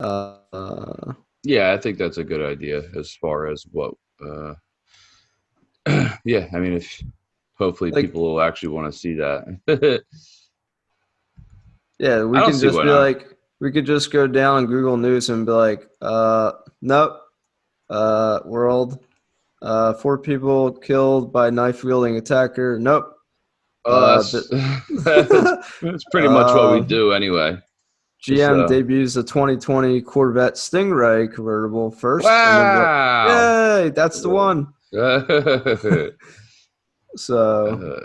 Yeah, I think that's a good idea as far as what. Yeah, I mean, if hopefully Like, people will actually want to see that. yeah, I we don't can see just why be not. like, we could just go down Google News and be like, nope, world, four people killed by knife wielding attacker. Nope. Oh, Th- that's pretty much what we uh, do anyway. GM So, debuts the 2020 Corvette Stingray convertible first, and then what? wow. Yay, that's the one. uh, So,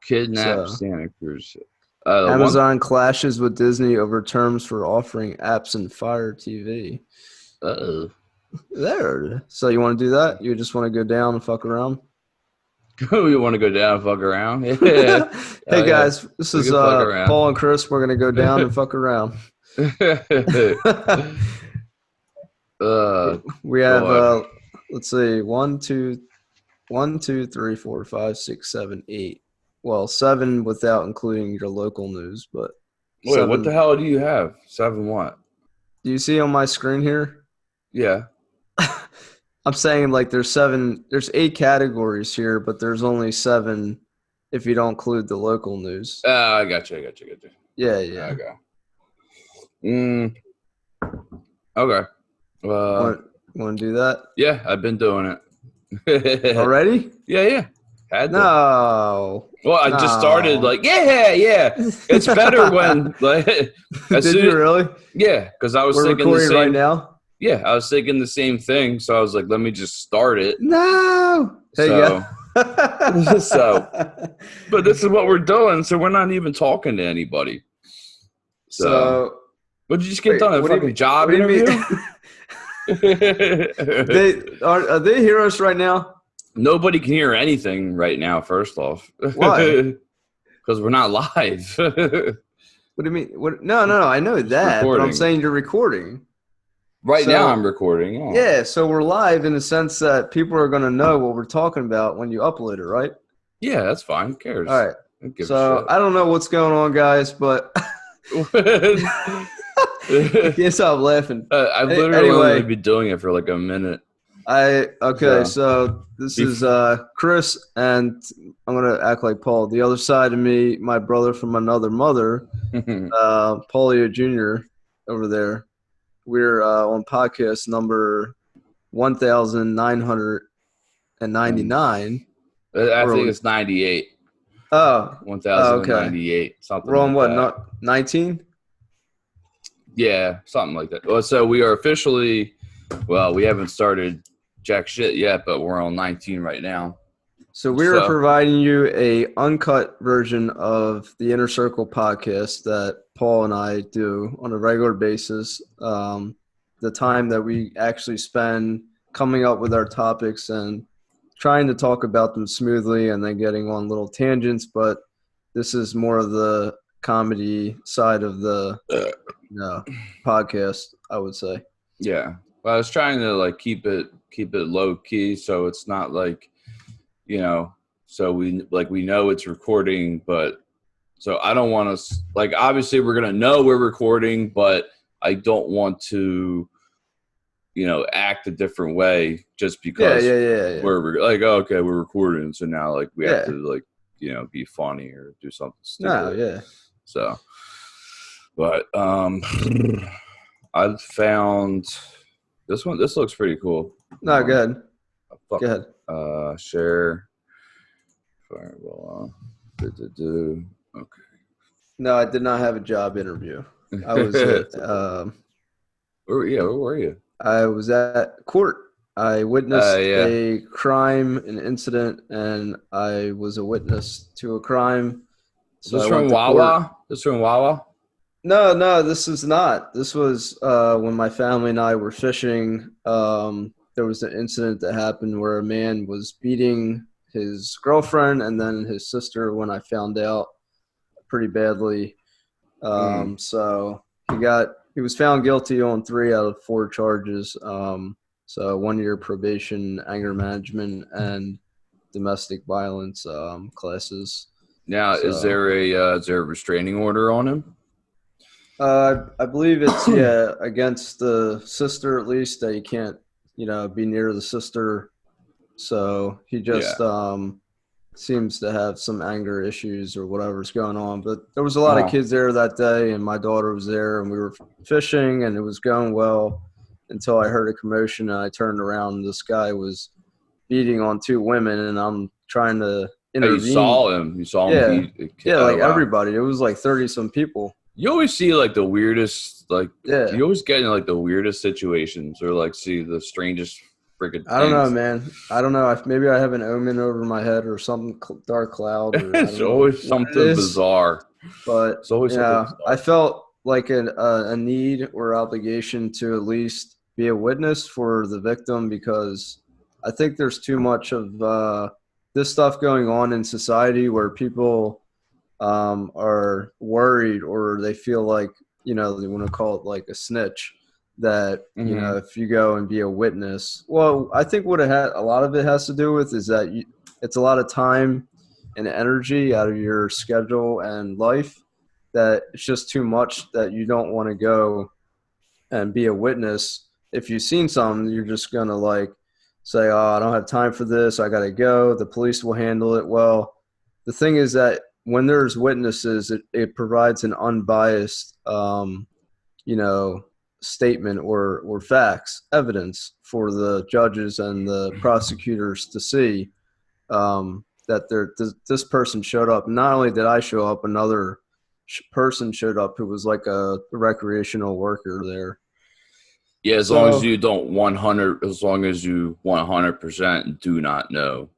kidnap so Santa Cruz. One. Amazon clashes with Disney over terms for offering apps and Fire TV. Uh-oh. There. So you want to do that? You just want to go down and fuck around? We want to go down and fuck around. Yeah. Hey Oh yeah. guys, this We is can fuck around. Paul and Chris. We're gonna go down and fuck around. We have God. let's see, one, two, three, four, five, six, seven, eight. Well, seven without including your local news, but Wait, what the seven. hell do you have? 7 what? Do you see on my screen here? Yeah. I'm saying like there's seven, there's eight categories here, but there's only seven if you don't include the local news. I got you. Yeah, yeah. Okay. Mm, okay. Uh, Want to do that yeah, I've been doing it. already? Yeah. Had to. No, Well, I just started no. like, yeah. It's better when like as Did soon you really? yeah, because I was We're thinking the recording right same. now. Yeah, I was thinking the same thing. So I was like, let me just start it. No. Hey, yeah. So so, but this is what we're doing. So we're not even talking to anybody. So, So would you just get wait, done a what do you fucking mean? job What do you interview? mean? Are they hear us right now? Nobody can hear anything right now. First off, Why? because we're not live. What do you mean? What? No. I know Just that, but I'm recording. saying you're recording. Right now, I'm So recording. Yeah. yeah, so we're live in the sense that people are going to know what we're talking about when you upload it, right? Yeah, that's fine. Who All cares? right. I don't give a So shit. I don't know what's going on, guys, but I can't stop laughing. I literally only Anyway, been doing it for like a minute. okay, So, so this is Chris, and I'm gonna act like Paul. The other side of me, my brother from another mother, Paulio Jr. over there. We're on podcast number 1999. I We're think on, it's 98. oh, okay. 1098, something We're on like what? that. Not 19. Yeah, something like that. Well, so we are officially, well, we haven't started jack shit yet, but we're on 19 right now. So we are So, providing you a uncut version of the Inner Circle podcast that Paul and I do on a regular basis. The time that we actually spend coming up with our topics and trying to talk about them smoothly and then getting on little tangents, but this is more of the comedy side of the podcast, I would say. yeah. Well, I was trying to like keep it low key so it's not like, so we know it's recording, but so I don't want to like obviously we're going to know we're recording, but I don't want to act a different way just because Yeah. we're like, oh, okay, we're recording. So now like we have Yeah. to like, be funny or do something No, stupid. yeah. So, but, I've found this one. This looks pretty cool. No, go ahead. Fuck. Go ahead. Share. Fireball. Okay. No, I did not have a job interview. I was at where were you? I was at court. I witnessed Yeah. a crime, an incident, and I was a witness to a crime. So This I from went to court. Wawa? This from Wawa? No, this is not. This was when my family and I were fishing. There was an incident that happened where a man was beating his girlfriend and then his sister when I found out pretty badly. So he was found guilty on 3 out of 4 charges. So 1 year probation, anger management, and domestic violence classes. Now, So is there a restraining order on him? I believe it's against the sister at least that you can't be near the sister. So he just Yeah. seems to have some anger issues or whatever's going on. But there was a lot of Uh-huh. kids there that day, and my daughter was there, and we were fishing, and it was going well until I heard a commotion, and I turned around, and this guy was beating on two women, and I'm trying to Oh, you intervene. saw him. You saw him Yeah, beat a kid. yeah, Oh like wow. everybody. It was like 30 some people. You always see like the weirdest, like Yeah. you always get in like the weirdest situations, or like see the strangest freaking I don't know, things. man. I don't know. Maybe I have an omen over my head or some dark cloud, or I It's don't know always what it something is. bizarre. But It's always something I bizarre. felt like a need or obligation to at least be a witness for the victim, because I think there's too much of this stuff going on in society where people are worried, or they feel like they want to call it like a snitch, that Mm-hmm. if you go and be a witness, well, I think what a lot of it has to do with is that it's a lot of time and energy out of your schedule and life, that it's just too much, that you don't want to go and be a witness. If you've seen something, you're just gonna like say, "Oh, I don't have time for this. I gotta go. The police will handle it." Well, the thing is that when there's witnesses, it provides an unbiased, you know, statement or facts, evidence for the judges and the prosecutors to see, that this person showed up. Not only did I show up, another person showed up who was like a recreational worker there. Yeah, as long as So you don't 100, as long as you 100% do not know,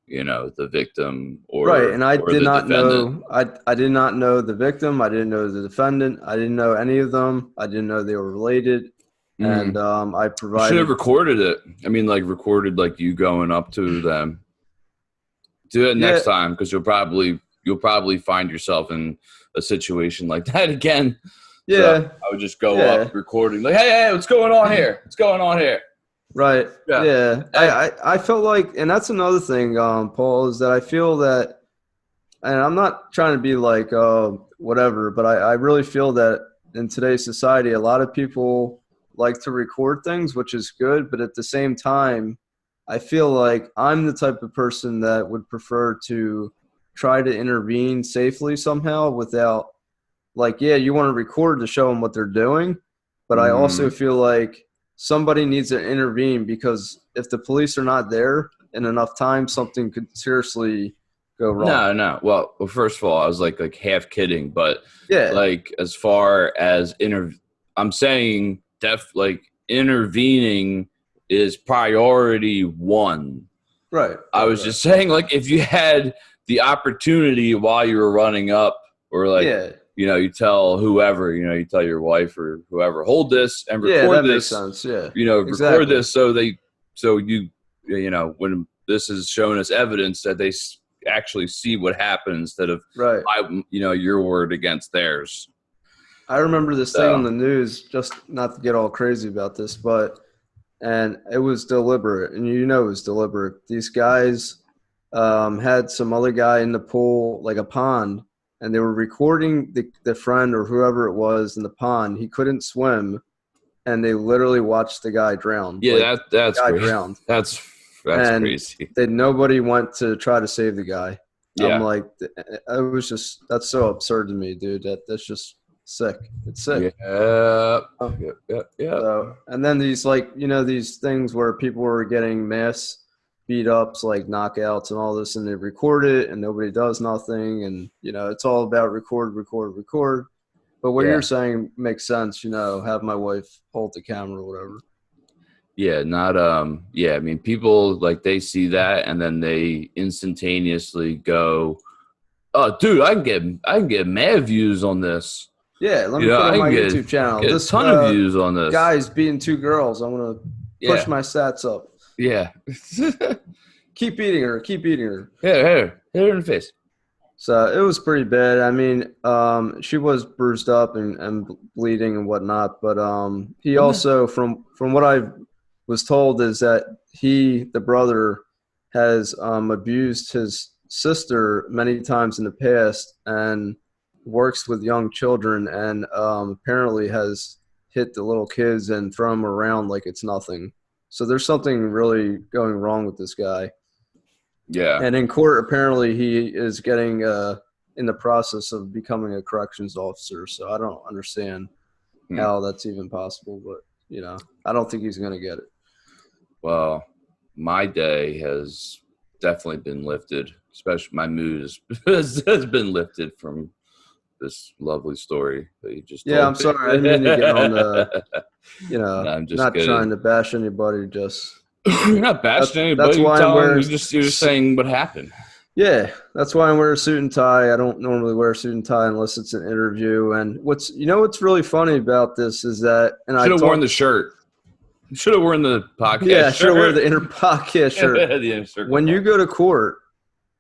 the victim right, and I or did the not defendant. know. I did not know the victim. I didn't know the defendant. I didn't know any of them. I didn't know they were related, and Mm. I You should have provided. recorded it. I mean, like recorded like you going up to them. Do it Yeah, next time because you'll probably find yourself in a situation like that again. So yeah, I would just go up yeah. recording like, hey, what's going on here? What's going on here? Right. Yeah. Yeah. Hey. I felt like, and that's another thing, Paul, is that I feel that, and I'm not trying to be like, whatever, but I really feel that in today's society, a lot of people like to record things, which is good. But at the same time, I feel like I'm the type of person that would prefer to try to intervene safely somehow without, like, yeah, you want to record to show them what they're doing, but I also Mm-hmm. feel like somebody needs to intervene, because if the police are not there in enough time, something could seriously go wrong. No, no. Well, first of all, I was like half kidding, but Yeah, like as far as I'm saying like intervening is priority one. right, I right, was right. just saying, like, if you had the opportunity while you were running up, or like, Yeah, you tell whoever, you tell your wife or whoever, hold this and yeah, record that makes this, sense. Yeah, record exactly. this so when this is shown as evidence that they actually see what happened instead of, Right. your word against theirs. I remember this thing on So, the news, just not to get all crazy about this, but and it was deliberate, and it was deliberate. These guys had some other guy in the pool, like a pond, and they were recording the friend or whoever it was in the pond. He couldn't swim, and they literally watched the guy drown. yeah, Like, the that's guy great. drowned, That's and crazy. nobody went to try to save the guy. I'm Yeah. like, it was just, that's so absurd to me, dude. That's just sick. It's sick. Yeah. Yeah. Yeah. Yeah. So, and then these, like, these things where people were getting mass beat ups, like knockouts and all this, and they record it and nobody does nothing. And, it's all about record, record, record. But what you're Yeah. saying makes sense, have my wife hold the camera or whatever. Yeah, not yeah, I mean people like they see that and then they instantaneously go, "Oh, dude, I can get mad views on this. Yeah, let me put on I can my get YouTube channel. get a This ton of views on this." guy's beating two girls. I'm going to push Yeah. my stats up. Yeah. Keep beating her. Keep beating her. Hit her in the face. So it was pretty bad. I mean, she was bruised up and bleeding and whatnot. But he Well, no. also, from what I was told, is that the brother, has abused his sister many times in the past, and works with young children and apparently has hit the little kids and thrown them around like it's nothing. So there's something really going wrong with this guy. Yeah. And in court, apparently he is getting in the process of becoming a corrections officer. So I don't understand how that's even possible, but you know, I don't think he's going to get it. Well, my day has definitely been lifted, especially my mood has been lifted from this lovely story that you just told I'm me. sorry. I didn't mean to get on the, you know, No, I'm just not kidding. trying to bash anybody, just. You're not bashing anybody. That's why you're just saying what happened. Yeah, that's why I wear a suit and tie. I don't normally wear a suit and tie unless it's an interview. And what's really funny about this is that, and I should have worn the shirt. You should have worn the podcast. Yeah, should have worn the inner podcast shirt. The inner circle when you go to court,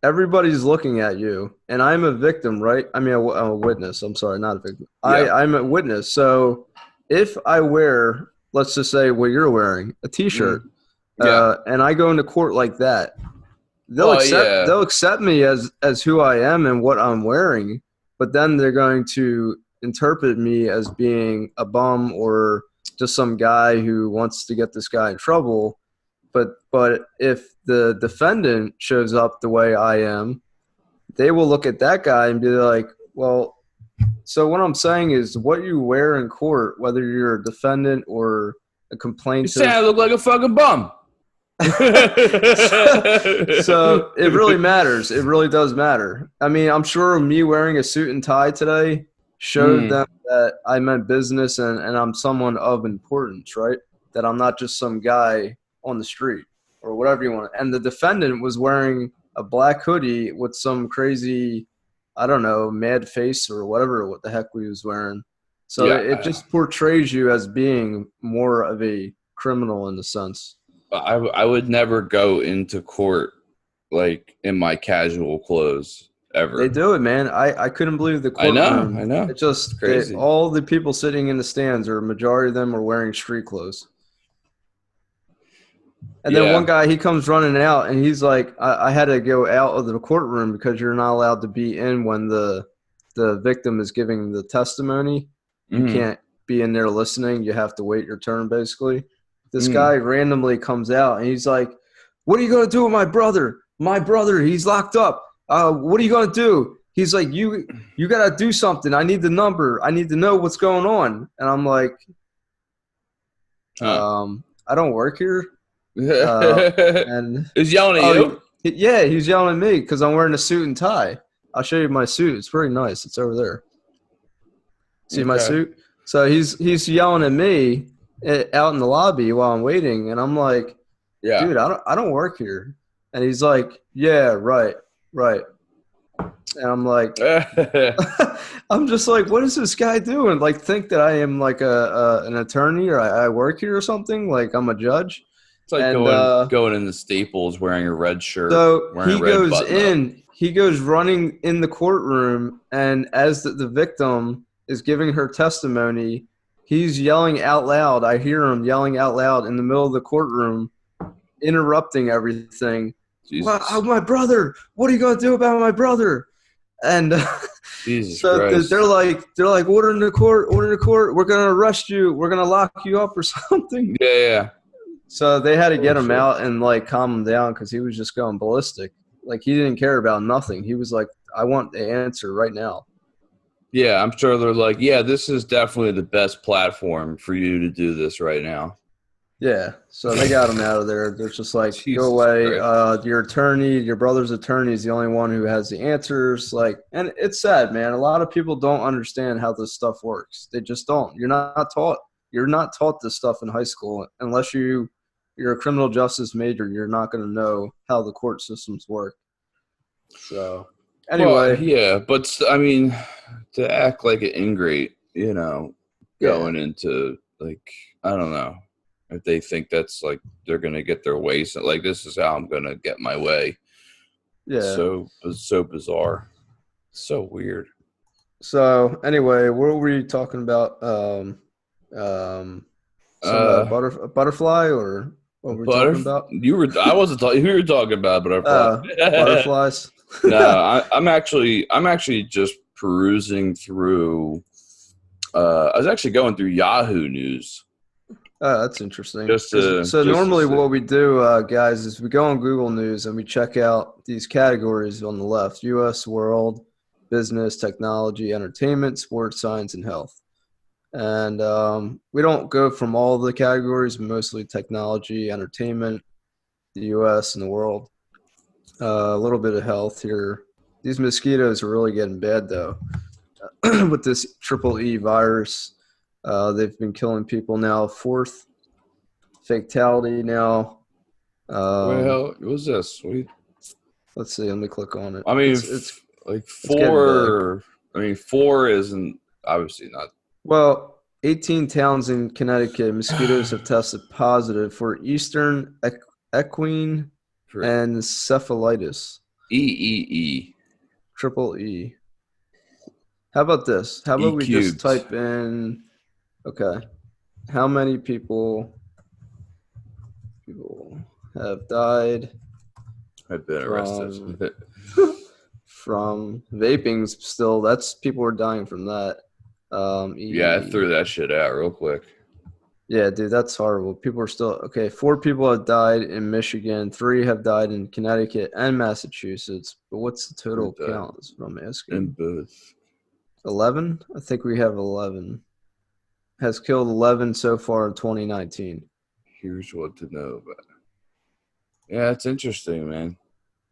everybody's looking at you, and I'm a victim, right? I mean, I'm a witness. I'm sorry, not a victim. Yeah. I'm a witness. So if I wear, let's just say what you're wearing, a T-shirt, and I go into court like that, they'll accept me as who I am and what I'm wearing, but then they're going to interpret me as being a bum or just some guy who wants to get this guy in trouble. But if the defendant shows up the way I am, they will look at that guy and be like, well, so what I'm saying is what you wear in court, whether you're a defendant or a complainant. You say I look like a fucking bum. So it really matters. It really does matter. I mean, I'm sure me wearing a suit and tie today showed them that I meant business and I'm someone of importance, right? That I'm not just some guy on the street or whatever you want. And the defendant was wearing a black hoodie with some crazy, I don't know, mad face or what the heck he was wearing. So it just portrays you as being more of a criminal in a sense. I would never go into court like in my casual clothes ever. They do it, man. I couldn't believe the courtroom. I know. It's just crazy. All the people sitting in the stands, or a majority of them, are wearing street clothes. And then one guy, he comes running out, and he's like, I had to go out of the courtroom because you're not allowed to be in when the victim is giving the testimony. You can't be in there listening. You have to wait your turn, basically. This guy randomly comes out, and he's like, what are you going to do with my brother? My brother, he's locked up. What are you going to do? He's like, you got to do something. I need the number. I need to know what's going on. And I'm like, I don't work here. And he's yelling at you? Yeah, he's yelling at me because I'm wearing a suit and tie. I'll show you my suit. It's very nice. It's over there. See my suit? So he's yelling at me out in the lobby while I'm waiting, and I'm like, dude, I don't work here. And he's like, yeah, right. And I'm like, I'm just like, what is this guy doing? Like, think that I am like an attorney or I work here or something? Like I'm a judge? It's like going in the Staples wearing a red shirt. So he goes running in the courtroom, and as the victim is giving her testimony, he's yelling out loud. I hear him yelling out loud in the middle of the courtroom, interrupting everything. Well, my brother, what are you going to do about my brother? And so they're like, order in the court. We're going to arrest you. We're going to lock you up or something. Yeah. So they had to get him out and like calm him down because he was just going ballistic. Like he didn't care about nothing. He was like, I want the answer right now. Yeah, I'm sure they're like, yeah, this is definitely the best platform for you to do this right now. Yeah, so they got him out of there. They're just like, go away. Your attorney, your brother's attorney is the only one who has the answers. Like, and it's sad, man. A lot of people don't understand how this stuff works. They just don't. You're not taught. You're not taught this stuff in high school unless you're a criminal justice major. You're not going to know how the court systems work. So, anyway, but I mean, to act like an ingrate, going into like, I don't know. If they think that's like they're gonna get their way, so like this is how I'm gonna get my way. Yeah. So bizarre. So weird. So anyway, what were you talking about? Butterfly or what were we talking about? I wasn't talking. You were talking about butterfly. Butterflies. No, I'm actually just perusing through. I was actually going through Yahoo News. Oh, that's interesting. So normally what we do, guys, is we go on Google News and we check out these categories on the left: U.S., world, business, technology, entertainment, sports, science, and health. And we don't go from all the categories, mostly technology, entertainment, the U.S. and the world. A little bit of health here. These mosquitoes are really getting bad, though. With this EEE virus, they've been killing people now. Fourth fatality now. Well, what was this? Let's see. Let me click on it. I mean, it's like 4. I mean, 4 isn't obviously not. Well, 18 towns in Connecticut, mosquitoes have tested positive for Eastern equine encephalitis. EEE. Triple E. How about this? How about we just type in, okay, how many people have died I've been arrested. From vaping still, that's people are dying from that. Yeah, I threw that shit out real quick. Yeah, dude, that's horrible. People are still, okay, 4 people have died in Michigan, 3 have died in Connecticut and Massachusetts. But what's the total count? That's what I'm asking. In both. 11? I think we have 11. Has killed 11 so far in 2019. Here's what to know about it. Yeah, it's interesting, man.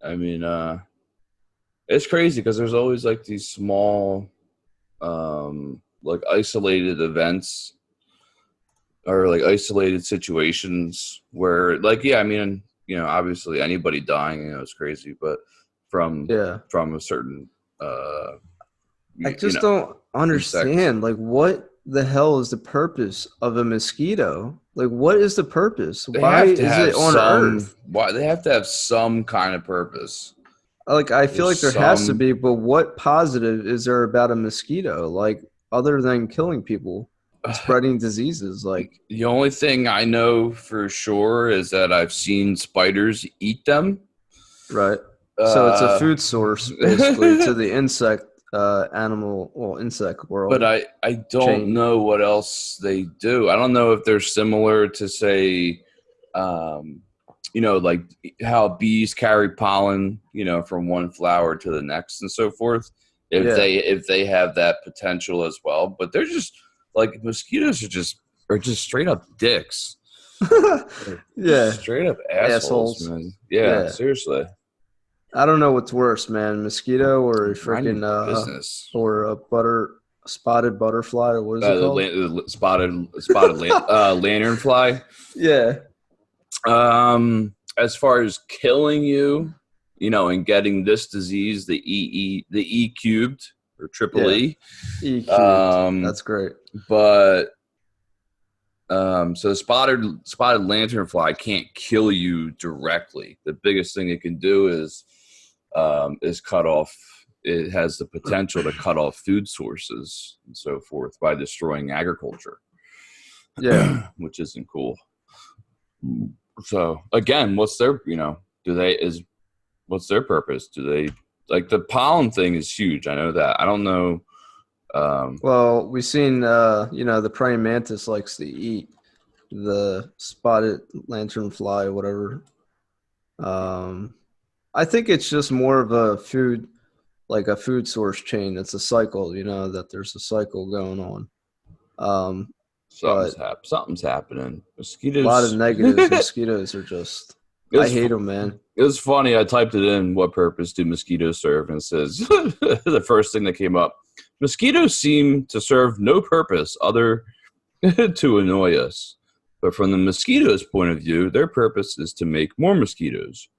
I mean, it's crazy because there's always like these small, like isolated events or like isolated situations where, like, yeah, I mean, you know, obviously anybody dying, you know, is crazy, but from a certain, I just don't understand. Like, what the hell is the purpose of a mosquito? Like, what is the purpose? Why is it on Earth? Why they have to have some kind of purpose? Like, I feel like there has to be, but what positive is there about a mosquito? Like, other than killing people, spreading diseases? Like, the only thing I know for sure is that I've seen spiders eat them. Right. So it's a food source basically to the insect insect world. But I don't know what else they do. I don't know if they're similar to, say, you know, like how bees carry pollen, you know, from one flower to the next and so forth. If they have that potential as well, but they're just like mosquitoes are just straight up dicks. Yeah, straight up assholes. Man. Yeah, seriously. I don't know what's worse, man, mosquito or a freaking business or a spotted butterfly, or what is it called? The spotted lanternfly. Yeah. As far as killing you, you know, and getting this disease, the E cubed or triple E. E cubed. That's great. But so spotted lanternfly can't kill you directly. The biggest thing it can do is cut off. It has the potential to cut off food sources and so forth by destroying agriculture. Yeah, which isn't cool. So again, what's their what's their purpose? Do they like the pollen thing is huge? I know that. I don't know. Well, we've seen the praying mantis likes to eat the spotted lanternfly or whatever. I think it's just more of a food source chain. It's a cycle, you know, that there's a cycle going on. Something's happening. Mosquitoes. A lot of negatives. Mosquitoes are just. I hate them, man. It was funny. I typed it in. What purpose do mosquitoes serve? And it says the first thing that came up. Mosquitoes seem to serve no purpose other to annoy us. But from the mosquitoes' point of view, their purpose is to make more mosquitoes.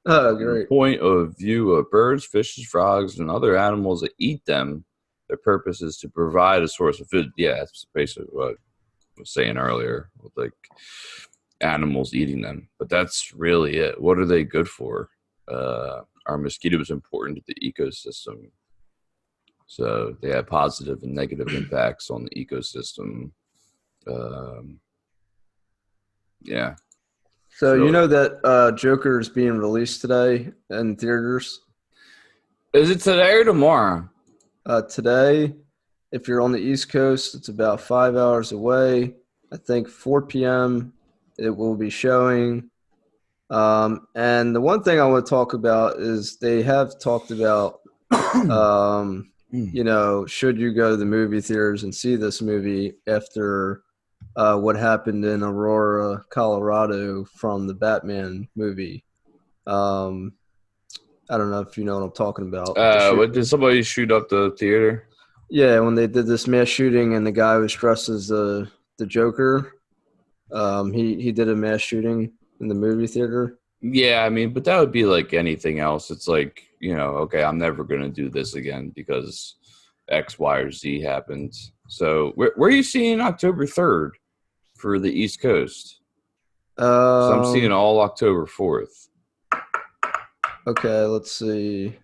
Oh, great. From the point of view of birds, fishes, frogs, and other animals that eat them, their purpose is to provide a source of food. Yeah, that's basically what I was saying earlier, with like animals eating them. But that's really it. What are they good for? Are mosquitoes important to the ecosystem? So they have positive and negative impacts on the ecosystem. Yeah. So you know that Joker is being released today in theaters? Is it today or tomorrow? Today, if you're on the East Coast, it's about 5 hours away. I think 4 p.m. it will be showing. And the one thing I want to talk about is they have talked about, should you go to the movie theaters and see this movie after what happened in Aurora, Colorado from the Batman movie. I don't know if you know what I'm talking about. What did somebody shoot up the theater? Yeah, when they did this mass shooting and the guy was dressed as the Joker, he did a mass shooting in the movie theater. Yeah, I mean, but that would be like anything else. It's like, okay, I'm never going to do this again because X, Y, or Z happened. So where are you seeing October 3rd for the East Coast? So I'm seeing all October 4th. Okay, let's see.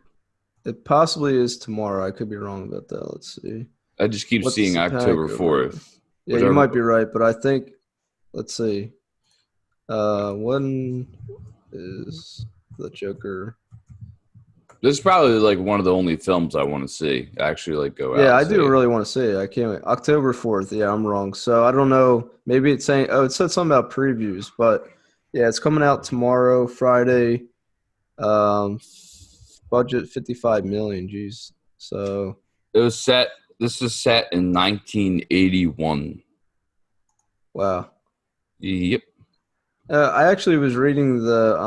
It possibly is tomorrow. I could be wrong about that. Let's see. I just keep seeing October 4th. Yeah, you might be right, but I think, let's see. When is the Joker? This is probably like one of the only films I want to see. Actually, like go out. Yeah, I do really want to see it. I can't wait. October 4th. Yeah, I'm wrong. So I don't know. Maybe it's saying, it said something about previews, but yeah, it's coming out tomorrow, Friday. Budget 55 million. Geez. So it was set. This is set in 1981. Wow. Yep. I actually was reading the.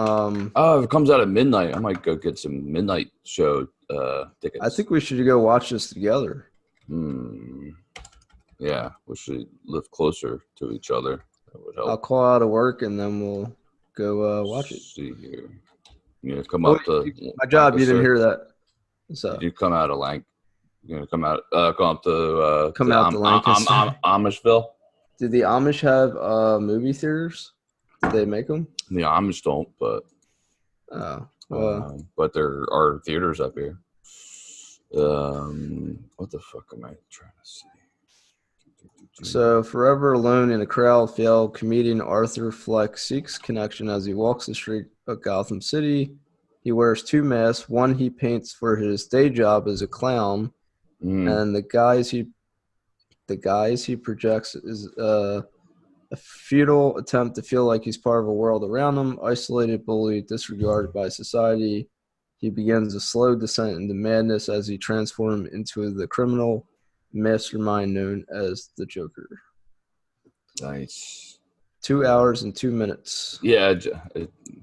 If it comes out at midnight, I might go get some midnight show tickets. I think we should go watch this together. Yeah, we should live closer to each other. That would help. I'll call out of work and then we'll go watch it. See here. Come out to my job. You didn't hear that. So you come out of Lank. You're gonna come out. Come up to Amishville. Did the Amish have movie theaters? Did they make them? The Amish don't, but but there are theaters up here. What the fuck am I trying to say? So, forever alone in a crowd, failed comedian Arthur Fleck seeks connection as he walks the street of Gotham City. He wears two masks. One he paints for his day job as a clown, and the guys he projects is a futile attempt to feel like he's part of a world around him. Isolated, bullied, disregarded by society, he begins a slow descent into madness as he transforms into the criminal mastermind known as the Joker. Nice. 2 hours and 2 minutes. Yeah,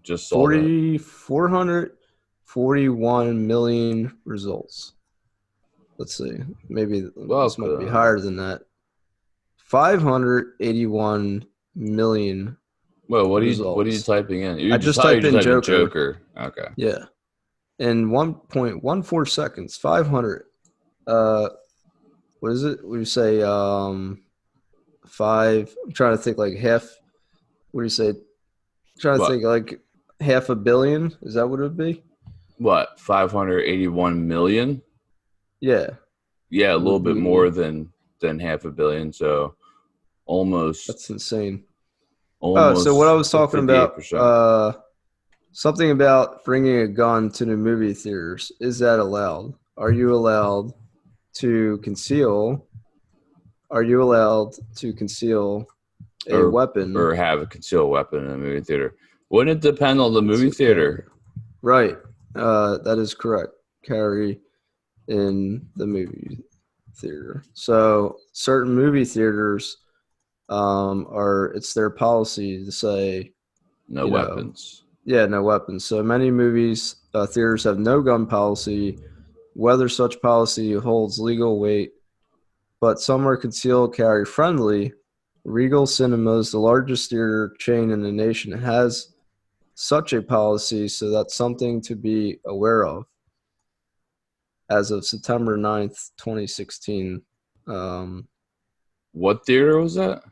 just saw 441 million results. Let's see. Maybe this might be higher than that. 581 million. Well, what are you typing in? I just typed in Joker. Okay. Yeah. In 1.14 seconds, 500. What is it? We say 5. I'm trying to think like half. What do you say? Think like half a billion. Is that what it would be? What, 581 million? Yeah. Yeah, a little bit more than half a billion. So almost. That's insane. Almost. So what I was talking about, something about bringing a gun to the movie theaters. Is that allowed? Are you allowed to conceal? Are you allowed to conceal a weapon or have a concealed weapon in a movie theater? Wouldn't it depend on the movie theater? Right. That is correct. Carry in the movie theater. So certain movie theaters it's their policy to say no weapons. No weapons. So many movies theaters have no gun policy. Whether such policy holds legal weight, but some are concealed carry friendly. Regal Cinemas, the largest theater chain in the nation, has such a policy, so that's something to be aware of. As of September 9th, 2016. What theater was that?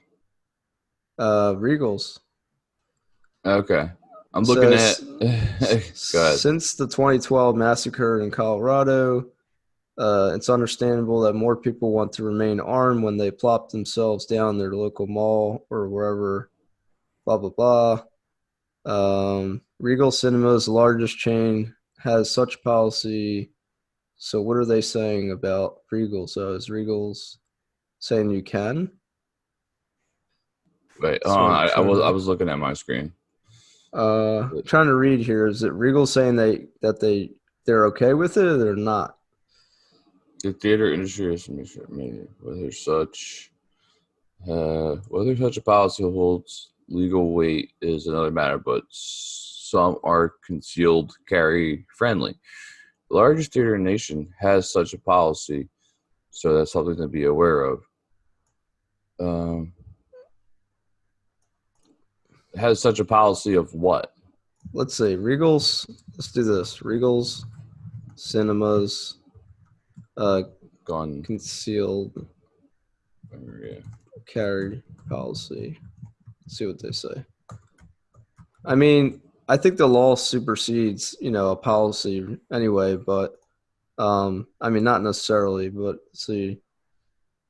Regal's. Okay. I'm looking at since the 2012 massacre in Colorado, it's understandable that more people want to remain armed when they plop themselves down their local mall or wherever, blah, blah, blah. Regal Cinemas, the largest chain, has such policy, So what are they saying about Regal? So is Regal's saying you can? Wait, So I'm I trying I to was looking at my screen. trying to read here. Is it Regal saying they're okay with it or they're not? The theater industry has made whether such a policy holds legal weight is another matter, but some are concealed carry friendly. The largest theater in the nation has such a policy, so that's something to be aware of. Um, has such a policy of what? Let's see. Let's do this. Regal's Cinemas Gun. concealed Yeah. carry policy. Let's see what they say. I mean, I think the law supersedes, a policy anyway, but I mean, not necessarily, but let's see.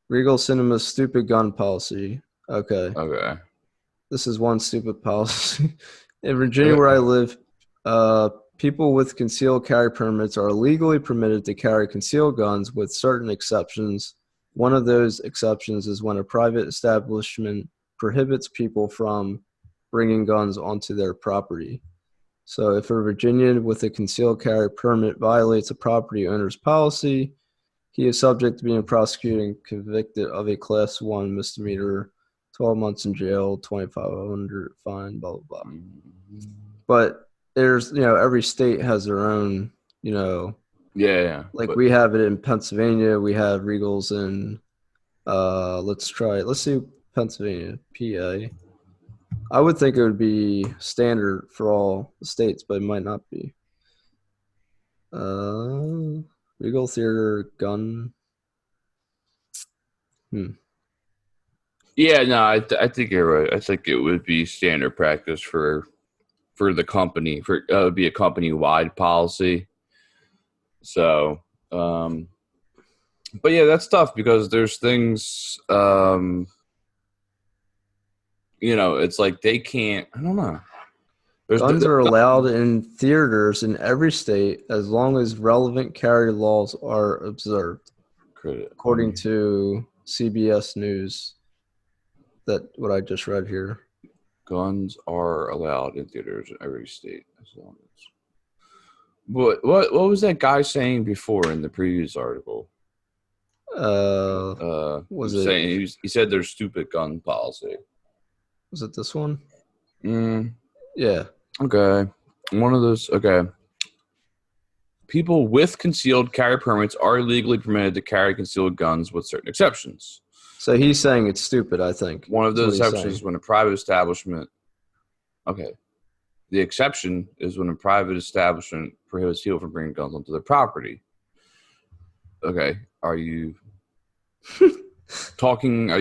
Regal Cinemas stupid gun policy. Okay. Okay. This is one stupid policy. In Virginia, where I live, people with concealed carry permits are legally permitted to carry concealed guns with certain exceptions. One of those exceptions is when a private establishment prohibits people from bringing guns onto their property. So if a Virginian with a concealed carry permit violates a property owner's policy, he is subject to being prosecuted and convicted of a Class 1 misdemeanor, 12 months in jail, $2,500 fine, blah, blah, blah. But there's, every state has their own, Yeah. like we have it in Pennsylvania. We have Regals in, let's see, Pennsylvania, PA. I would think it would be standard for all the states, but it might not be. Regal Theater gun. Yeah, no, I think you're right. I think it would be standard practice for the company. It would be a company wide policy. So, but yeah, that's tough because there's things. It's like they can't. I don't know. Guns are allowed in theaters in every state as long as relevant carry laws are observed. According to CBS News, that what I just read here. Guns are allowed in theaters in every state as long as. What was that guy saying before in the previous article? He said there's stupid gun policy. Was it this one? Yeah. Okay. One of those. Okay. People with concealed carry permits are legally permitted to carry concealed guns with certain exceptions. So he's saying it's stupid, I think. One of those exceptions is when a private establishment. Okay. The exception is when a private establishment prohibits people from bringing guns onto their property. Okay. Are you talking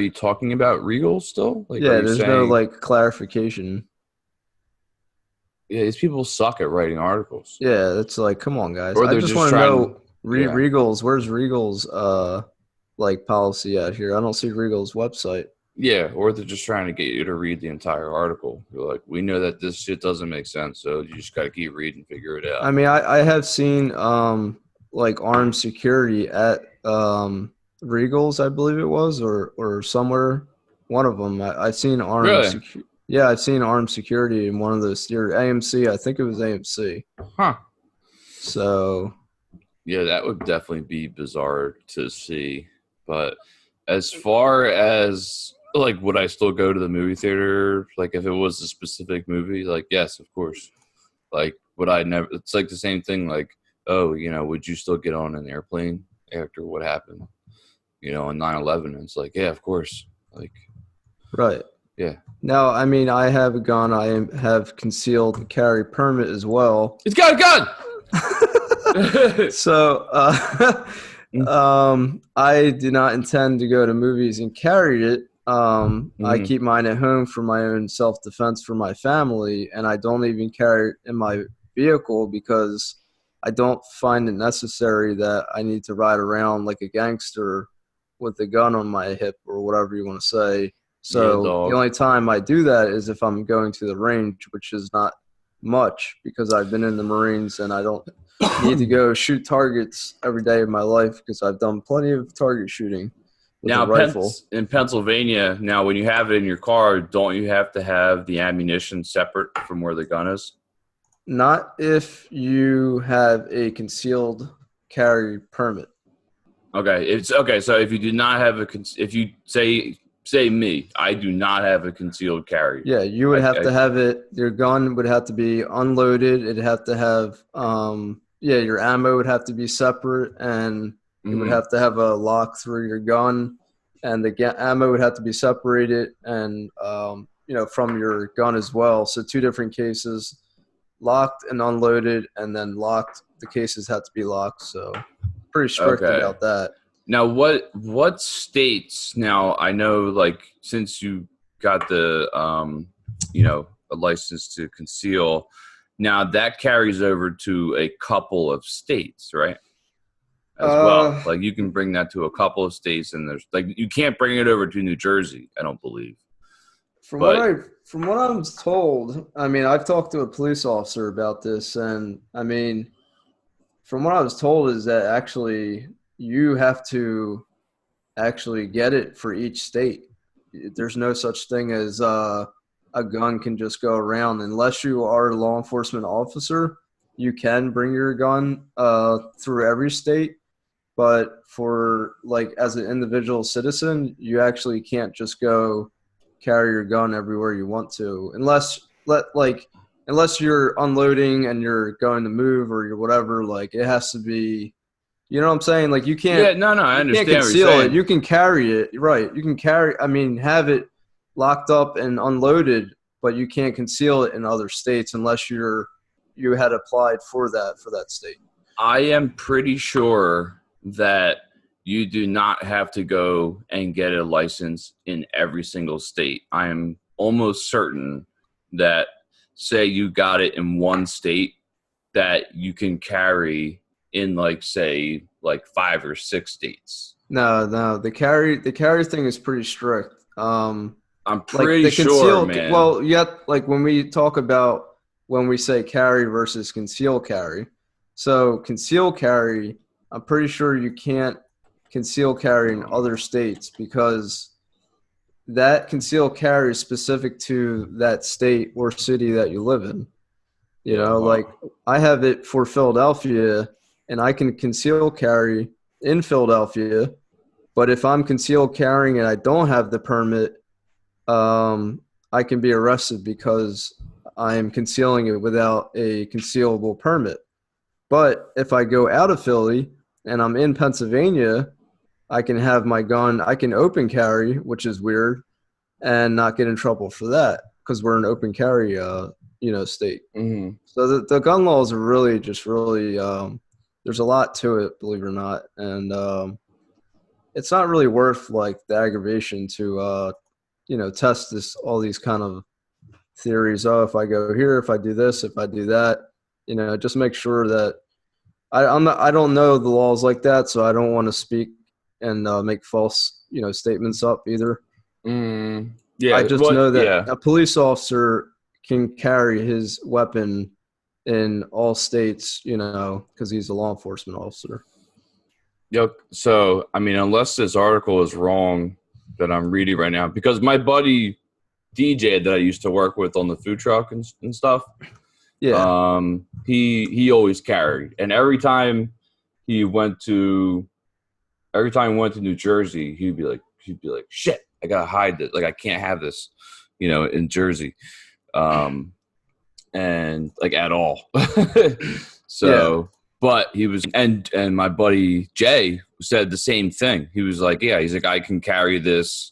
about Regal still? There's no clarification. Yeah, these people suck at writing articles. Yeah, it's like, come on, guys. I just want to know Regal's. Where's Regal's policy at here? I don't see Regal's website. Yeah, or they're just trying to get you to read the entire article. They're like, we know that this shit doesn't make sense, so you just got to keep reading and figure it out. I mean, I have seen armed security at Regal's, I believe it was, or somewhere. One of them. I've seen armed security. Yeah, I've seen armed security in one of those theaters. AMC, I think it was AMC. Huh. So. Yeah, that would definitely be bizarre to see. But as far as, would I still go to the movie theater? If it was a specific movie? Yes, of course. Would I never? It's the same thing. Would you still get on an airplane after what happened? On 9/11? It's yeah, of course. Right. Yeah. Now, I mean, I have a gun. I have concealed carry permit as well. It's got a gun! So, I do not intend to go to movies and carry it. I keep mine at home for my own self-defense for my family, and I don't even carry it in my vehicle because I don't find it necessary that I need to ride around like a gangster with a gun on my hip or whatever you want to say. So the only time I do that is if I'm going to the range, which is not much because I've been in the Marines and I don't need to go shoot targets every day of my life because I've done plenty of target shooting with a rifle. In Pennsylvania, now when you have it in your car, don't you have to have the ammunition separate from where the gun is? Not if you have a concealed carry permit. Okay, it's okay. So if you do not have if you say me, I do not have a concealed carry. Yeah, you would have to have it. Your gun would have to be unloaded. It'd have to have, your ammo would have to be separate, and you would have to have a lock through your gun, and the ammo would have to be separated, and from your gun as well. So 2 different cases, locked and unloaded, and then locked. The cases had to be locked. So pretty strict about that. Now, what states? Now, I know, like, since you got the, a license to conceal, now that carries over to a couple of states, right? As well, like you can bring that to a couple of states, and there's like you can't bring it over to New Jersey, I don't believe. From what I was told, I mean, I've talked to a police officer about this, and I mean, from what I was told is that actually you have to actually get it for each state. There's no such thing as a gun can just go around. Unless you are a law enforcement officer, you can bring your gun through every state. But for like as an individual citizen, you actually can't just go carry your gun everywhere you want to, unless you're unloading and you're going to move or you're whatever. Like it has to be. You know what I'm saying? Like you can't. Yeah, no, I understand. You can't conceal it. You can carry it, right? You can have it locked up and unloaded, but you can't conceal it in other states unless you had applied for that state. I am pretty sure that you do not have to go and get a license in every single state. I am almost certain that, say you got it in one state, that you can carry in say 5 or 6 states. No, the carry thing is pretty strict. I'm pretty sure, man. Well, like when we say carry versus conceal carry. So conceal carry, I'm pretty sure you can't conceal carry in other states because that conceal carry is specific to that state or city that you live in. Like I have it for Philadelphia, and I can conceal carry in Philadelphia, but if I'm concealed carrying and I don't have the permit, I can be arrested because I am concealing it without a concealable permit. But if I go out of Philly and I'm in Pennsylvania, I can have my gun, I can open carry, which is weird, and not get in trouble for that because we're an open carry, state. Mm-hmm. So the gun laws are really just there's a lot to it, believe it or not. And it's not really worth like the aggravation to, test all these kind of theories. Oh, if I go here, if I do this, if I do that, just make sure that I don't know the laws like that. So I don't want to speak and make false, statements up either. Yeah. I just know that a police officer can carry his weapon in all states, because he's a law enforcement officer. Yep. So, I mean, unless this article is wrong that I'm reading right now, because my buddy DJ that I used to work with on the food truck and stuff, he always carried, and every time he went to New Jersey, he'd be like, shit, I gotta hide this. Like I can't have this, in Jersey. And like at all. But he was, and my buddy Jay said the same thing. He was like, he's like, I can carry this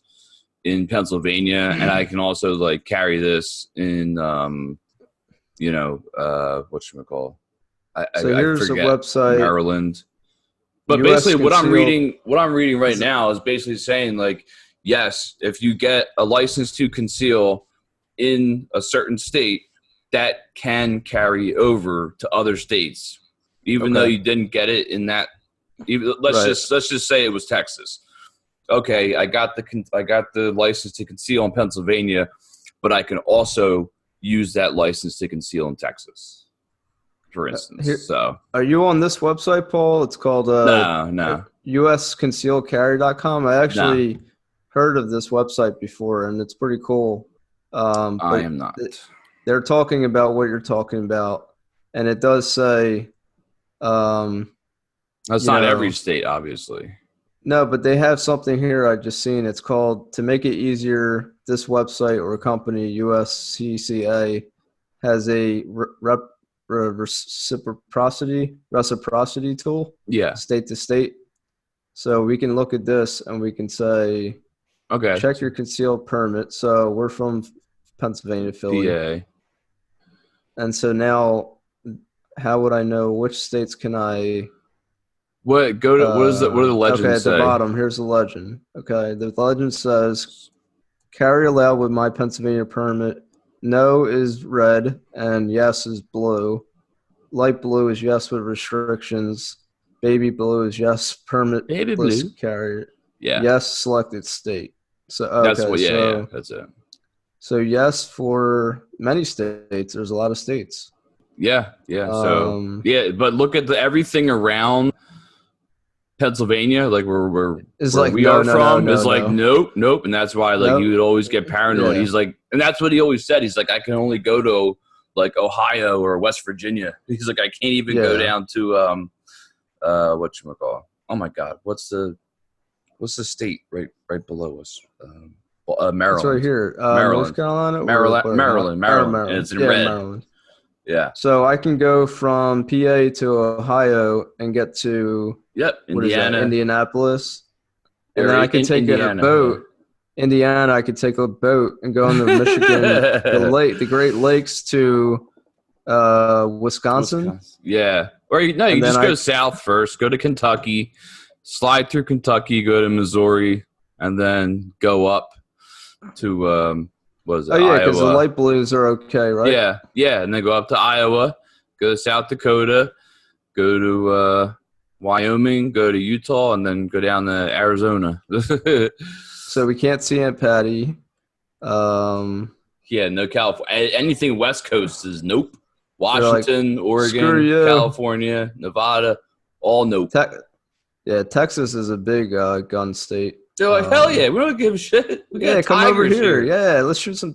in Pennsylvania, and I can also like carry this in, whatchamacallit? Here's a website, Maryland. But basically, what I'm reading right now is basically saying like, yes, if you get a license to conceal in a certain state, that can carry over to other states, even though you didn't get it in that. Let's just say it was Texas. Okay, I got the license to conceal in Pennsylvania, but I can also use that license to conceal in Texas. for instance. So are you on this website, Paul? It's called no. USConcealcarry.com. I actually heard of this website before, and it's pretty cool. I am not. They're talking about what you're talking about, and it does say. That's not every state, obviously. No, but they have something here I just seen. It's called, to make it easier, this website or company, USCCA, has a reciprocity tool. Yeah. State to state. So we can look at this and we can say, okay, check your concealed permit. So we're from Pennsylvania, Philly. PA. And so now, how would I know which states can I... What what are the legends okay, at say? the bottom, here's the legend. Okay, the legend says, carry allowed with my Pennsylvania permit. No is red and yes is blue. Light blue is yes with restrictions. Baby blue is yes, permit Baby list blue. carrier. Yeah. Yes, selected state. So That's what. Yeah, that's it. So yes for many states. There's a lot of states. Yeah. So but look at everything around Pennsylvania, like where we are from, nope, and that's why he would always get paranoid. Yeah. He's like, and that's what he always said. He's like, I can only go to like Ohio or West Virginia. He's like, I can't even go down to whatchamacallit. Oh my God, what's the state right below us? Maryland. It's right here. Maryland. North Carolina? Maryland. Maryland. And it's in red. Maryland. Yeah. So I can go from PA to Ohio and get to Indianapolis. And then I can take a boat. Indiana, I could take a boat and go into Michigan, the Great Lakes to Wisconsin. Yeah. Or you just go south first, go to Kentucky, slide through Kentucky, go to Missouri, and then go up to Iowa. Because the light blues are okay, right? Yeah, and then go up to Iowa, go to South Dakota, go to Wyoming, go to Utah, and then go down to Arizona. So we can't see Aunt Patty. No California. Anything West Coast is nope. Washington, Oregon, California, Nevada, all nope. Texas is a big gun state. They're like, hell yeah, we don't give a shit. We got come over here. Yeah, let's shoot some.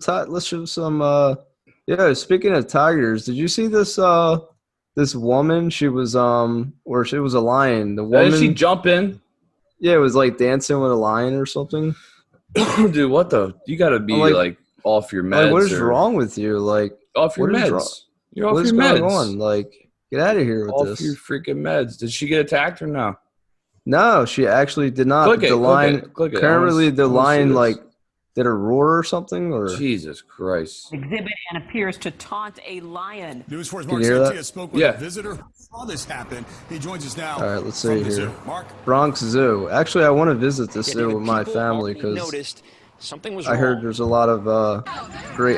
Speaking of tigers, did you see this? This woman, she was or she was a lion. The woman, did she jump in? Yeah, it was like dancing with a lion or something. Dude, what the? You got to be like off your meds. Like, what is wrong with you? Like, off your meds. You're off your meds. What is going on? Like, get out of here with this. Off your freaking meds. Did she get attacked or no? No, she actually did not. Click it. Currently, the lion did a roar or something, or Jesus Christ. Exhibit and appears to taunt a lion. News Force Mark Santia spoke with a visitor who saw this happen. He joins us now. All right, let's see here. Mark? Bronx Zoo. Actually, I want to visit the zoo with my family because I heard there's a lot of great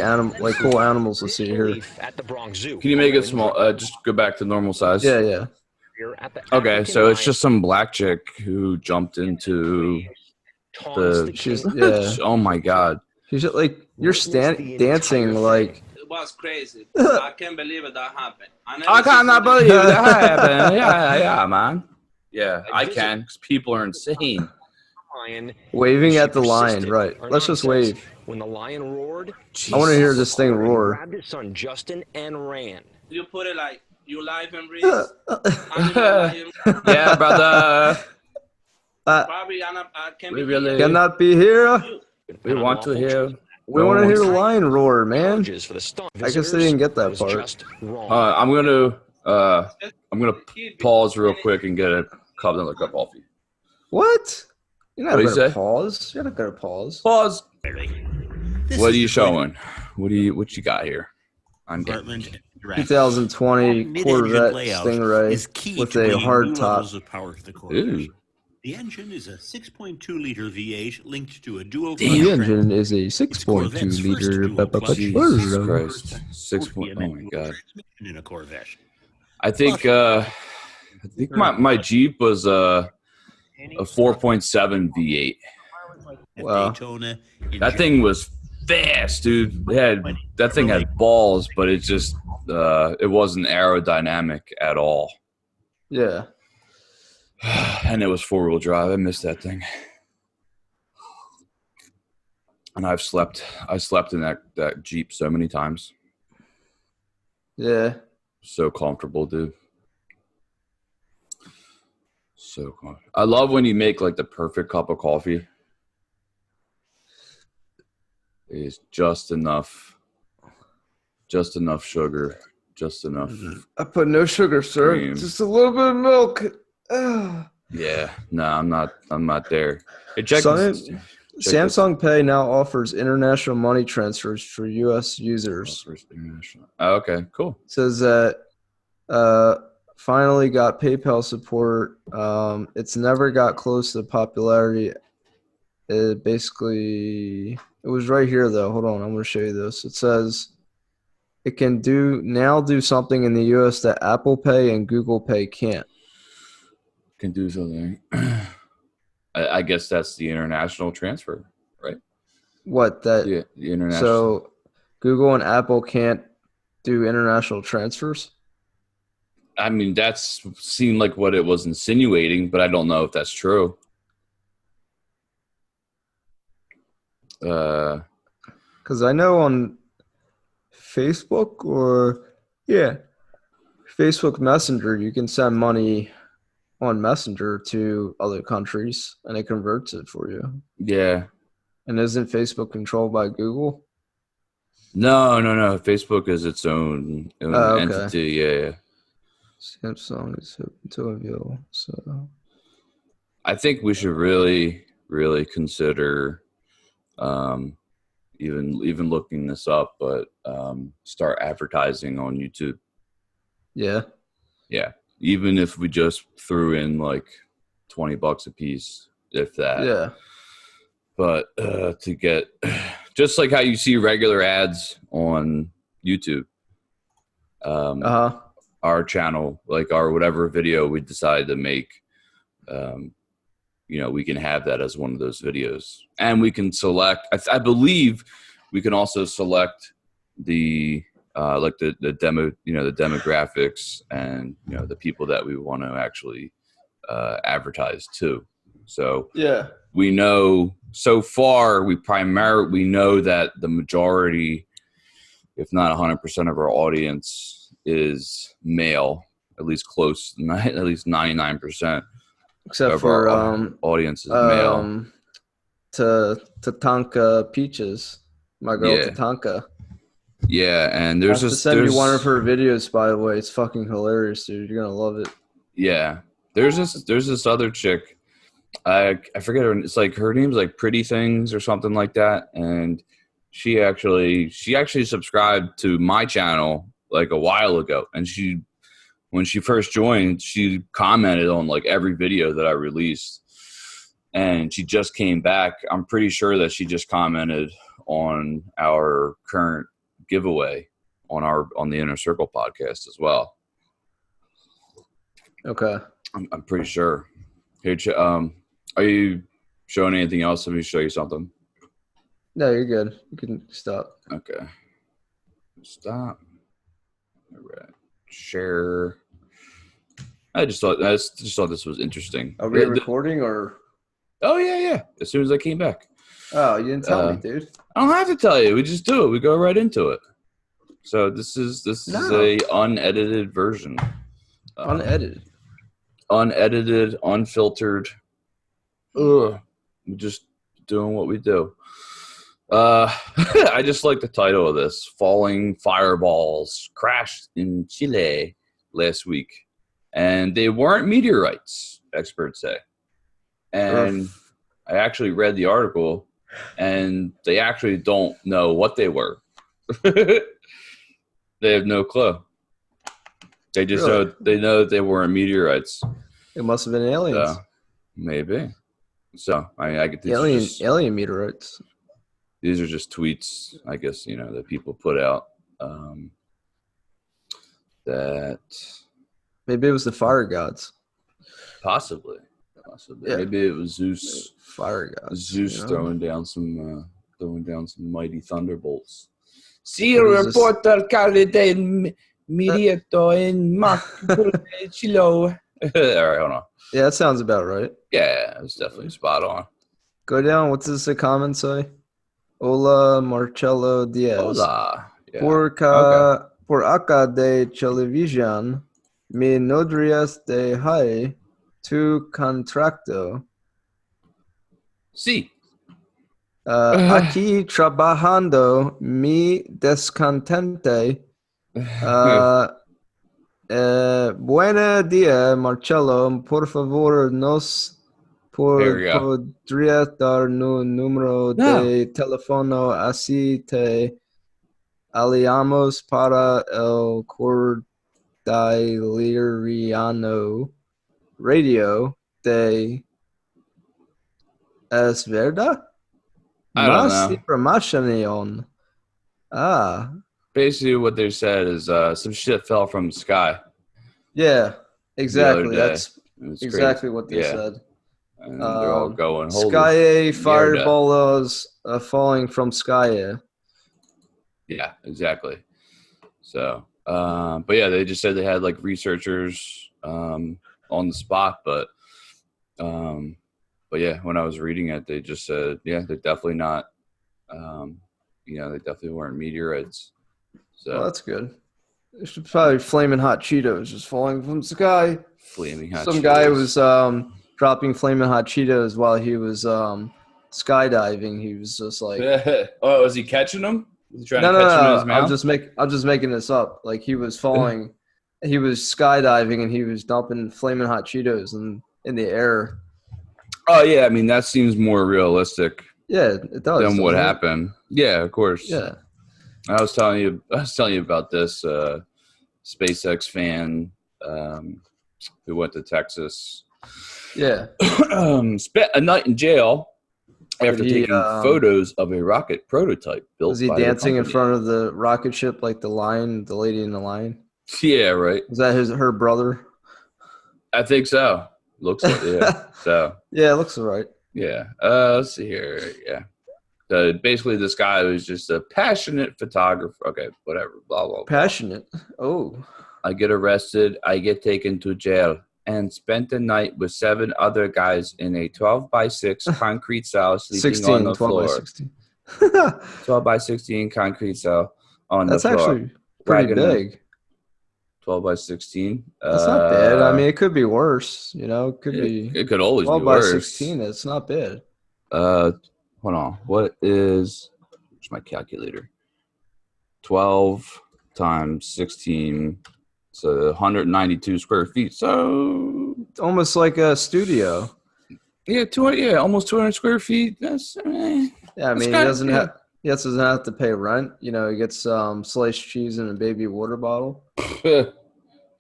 cool animals to see here. At the Bronx Zoo. Can you make it small? Just go back to normal size. Yeah. Okay, so it's just some black chick who jumped into oh my God. She's like, you're dancing like. It was crazy. I can't believe that happened. I cannot believe that happened. Yeah, man. Yeah, I can, because people are insane. Waving at the lion, right? Let's just wave. When the lion roared, I want to hear this thing roar. Grabbed his son Justin and ran. You put it like you live and breathe. Yeah, brother. Probably I can't cannot be here. We want to hear. We want to hear the lion roar, man. I guess they didn't get that part. I'm gonna pause real quick and get a another cup of coffee. What? You're not gonna pause. You're not gonna pause. Pause. What are you showing? What you got here? 2020 Corvette Stingray with a hard top. Ooh. The engine is a 6.2-liter V8 linked to a dual. The engine is a 6.2 liter. Jesus Christ! Oh my God! In a Corvette. I think my Jeep was a 4.7 V8. Wow. That thing was fast, dude. That thing had balls, but it just it wasn't aerodynamic at all. Yeah. And it was 4-wheel drive. I missed that thing. And I slept in that Jeep so many times. Yeah. So comfortable, dude. So comfortable. I love when you make like the perfect cup of coffee. It's just enough sugar, just enough. I put no sugar, sir. Cream. Just a little bit of milk. Ugh. Yeah, no, I'm not there. Hey, check Samsung Pay now offers international money transfers for U.S. users. Oh, okay, cool. It says that finally got PayPal support. It's never got close to popularity. It was right here though. Hold on, I'm going to show you this. It says it can do something in the U.S. that Apple Pay and Google Pay can't. Can do something. I guess that's the international transfer, right? What that? Yeah, the international. So Google and Apple can't do international transfers? I mean, that's seemed like what it was insinuating, but I don't know if that's true. Because I know on Facebook Facebook Messenger, you can send money on Messenger to other countries, and it converts it for you. Yeah. And isn't Facebook controlled by Google? No. Facebook is its own entity. Yeah. Samsung is hoping to unveil. So I think we should really, really consider, even looking this up, but start advertising on YouTube. Yeah. Yeah. Even if we just threw in like $20 a piece, if that. Yeah. But to get just like how you see regular ads on YouTube. Our channel, like our whatever video we decide to make, we can have that as one of those videos, and we can select. I believe we can also select the the demo, the demographics, and the people that we want to actually advertise to. So yeah, we know so far we know that the majority, if not 100% of our audience is male, at least close, at least 99%. Except for our audience is male. Tatanka Peaches, my girl Tatanka. Yeah, and there's I have to send you one of her videos, by the way. It's fucking hilarious, dude. You're gonna love it. Yeah, there's this other chick. I forget her. It's like her name's like Pretty Things or something like that, and she actually subscribed to my channel like a while ago, and when she first joined, she commented on like every video that I released, and she just came back. I'm pretty sure that she just commented on our current giveaway on the Inner Circle podcast as well. Okay, I'm pretty sure. Here, are you showing anything else? Let me show you something. No, you're good. You can stop. Okay, stop. All right. Share. I just thought this was interesting. Are we recording or? Oh yeah. As soon as I came back. Oh, you didn't tell me, dude. I don't have to tell you. We just do it. We go right into it. So this is a unedited version. Unedited, unfiltered. We're just doing what we do. I just like the title of this. Falling fireballs crashed in Chile last week. And they weren't meteorites, experts say. And I actually read the article, and they actually don't know what they were. They have no clue. They just know that they weren't meteorites. It must have been aliens. So, maybe. So I get these alien meteorites. These are just tweets, I guess, that people put out. That maybe it was the fire gods. Possibly. Yeah. Maybe it was Zeus. Fire gods. Zeus throwing down some mighty thunderbolts. See a reporter carried a Mediato in Chilo. All right, hold on. Yeah, that sounds about right. Yeah, it was definitely spot on. Go down. What does the comment say? Hola, Marcelo Diaz. Hola. Yeah. Por acá de television, mi nodrias de high tu contrato. Sí. Aquí trabajando mi descontente. Buena día, Marcelo. Por favor, nos There we go. podría dar un número de teléfono así te aliamos para el Cordilleriano Radio de ¿Es verdad? I don't Más know. información. Ah. Basically, what they said is some shit fell from the sky. Yeah, exactly. day. That's It's exactly crazy. what they said. And they're all going, holy Sky mierda. fireballs falling from sky. Yeah, exactly. So, but yeah, they just said they had like researchers on the spot, but yeah, when I was reading it, they just said, yeah, they're definitely not, they definitely weren't meteorites. So well, that's good. It should probably flaming hot Cheetos just falling from the sky. Flaming hot Some Cheetos. guy was dropping flaming hot Cheetos while he was skydiving. He was just like, oh, was he catching them? Was he trying no, to catch them in his I'm mouth? just making this up. Like he was falling, he was skydiving and he was dumping flaming hot Cheetos in the air. Oh yeah, I mean that seems more realistic. Yeah, it does. Than what happened. Yeah, of course. Yeah. I was telling you about this SpaceX fan who went to Texas. Yeah. Spent a night in jail after taking photos of a rocket prototype built. Was he dancing in front of the rocket ship like the lady in the lion? Yeah, right. Was that her brother? I think so. Looks like So yeah, it looks all right. Yeah. Let's see here. Yeah. Basically, this guy was just a passionate photographer. Okay, whatever. Blah, blah, blah. Passionate. Oh. I get arrested. I get taken to jail and spent the night with 7 other guys in a 12x6 concrete cell sleeping on the 12 floor. By 16. 12 by 16 concrete cell on the floor. That's actually pretty big. 12 by 16. That's not bad. I mean, it could be worse. It could be. It could always be 12 worse. 12 by 16. It's not bad. Hold on. Where's my calculator? 12 times 16. So 192 square feet. So it's almost like a studio. Yeah, 200. Yeah, almost 200 square feet. That's. Yeah, I mean, he doesn't have to pay rent. He gets sliced cheese in a baby water bottle.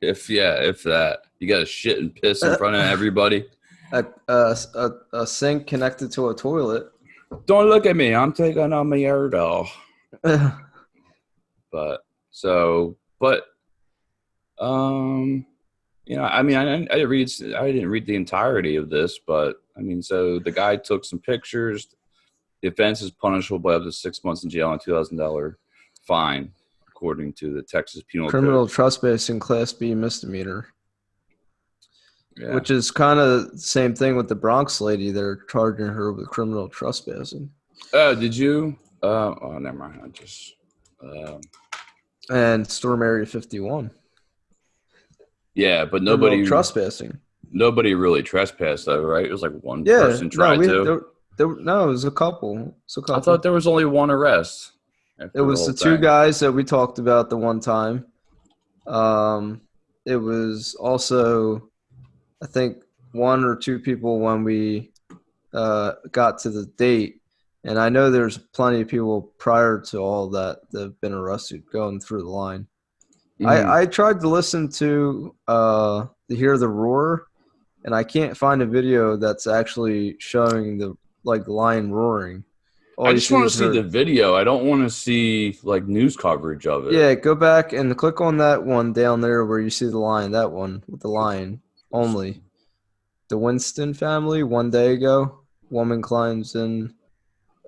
if that, you got to shit and piss in front of everybody. A sink connected to a toilet. Don't look at me. I'm taking on my Eardo. I mean, I didn't read the entirety of this, but I mean, so the guy took some pictures. The offense is punishable by up to 6 months in jail and $2,000 fine, according to the Texas Penal Code. Criminal trespassing, Class B misdemeanor. Yeah. Which is kind of the same thing with the Bronx lady. They're charging her with criminal trespassing. Did you? Oh, never mind. I just. And Storm Area 51. Yeah, but nobody trespassing. Nobody really trespassed, though, right? It was like one person tried to. No, it was a couple. I thought there was only one arrest. It was the 2 guys that we talked about the one time. It was also, I think, 1 or 2 people when we got to the date. And I know there's plenty of people prior to all that have been arrested going through the line. Mm-hmm. I tried to listen to hear the roar, and I can't find a video that's actually showing the lion roaring. I just want to see the video. I don't want to see news coverage of it. Yeah, go back and click on that one down there where you see the lion. That one with the lion only. The Winston family. 1 day ago, woman climbs in.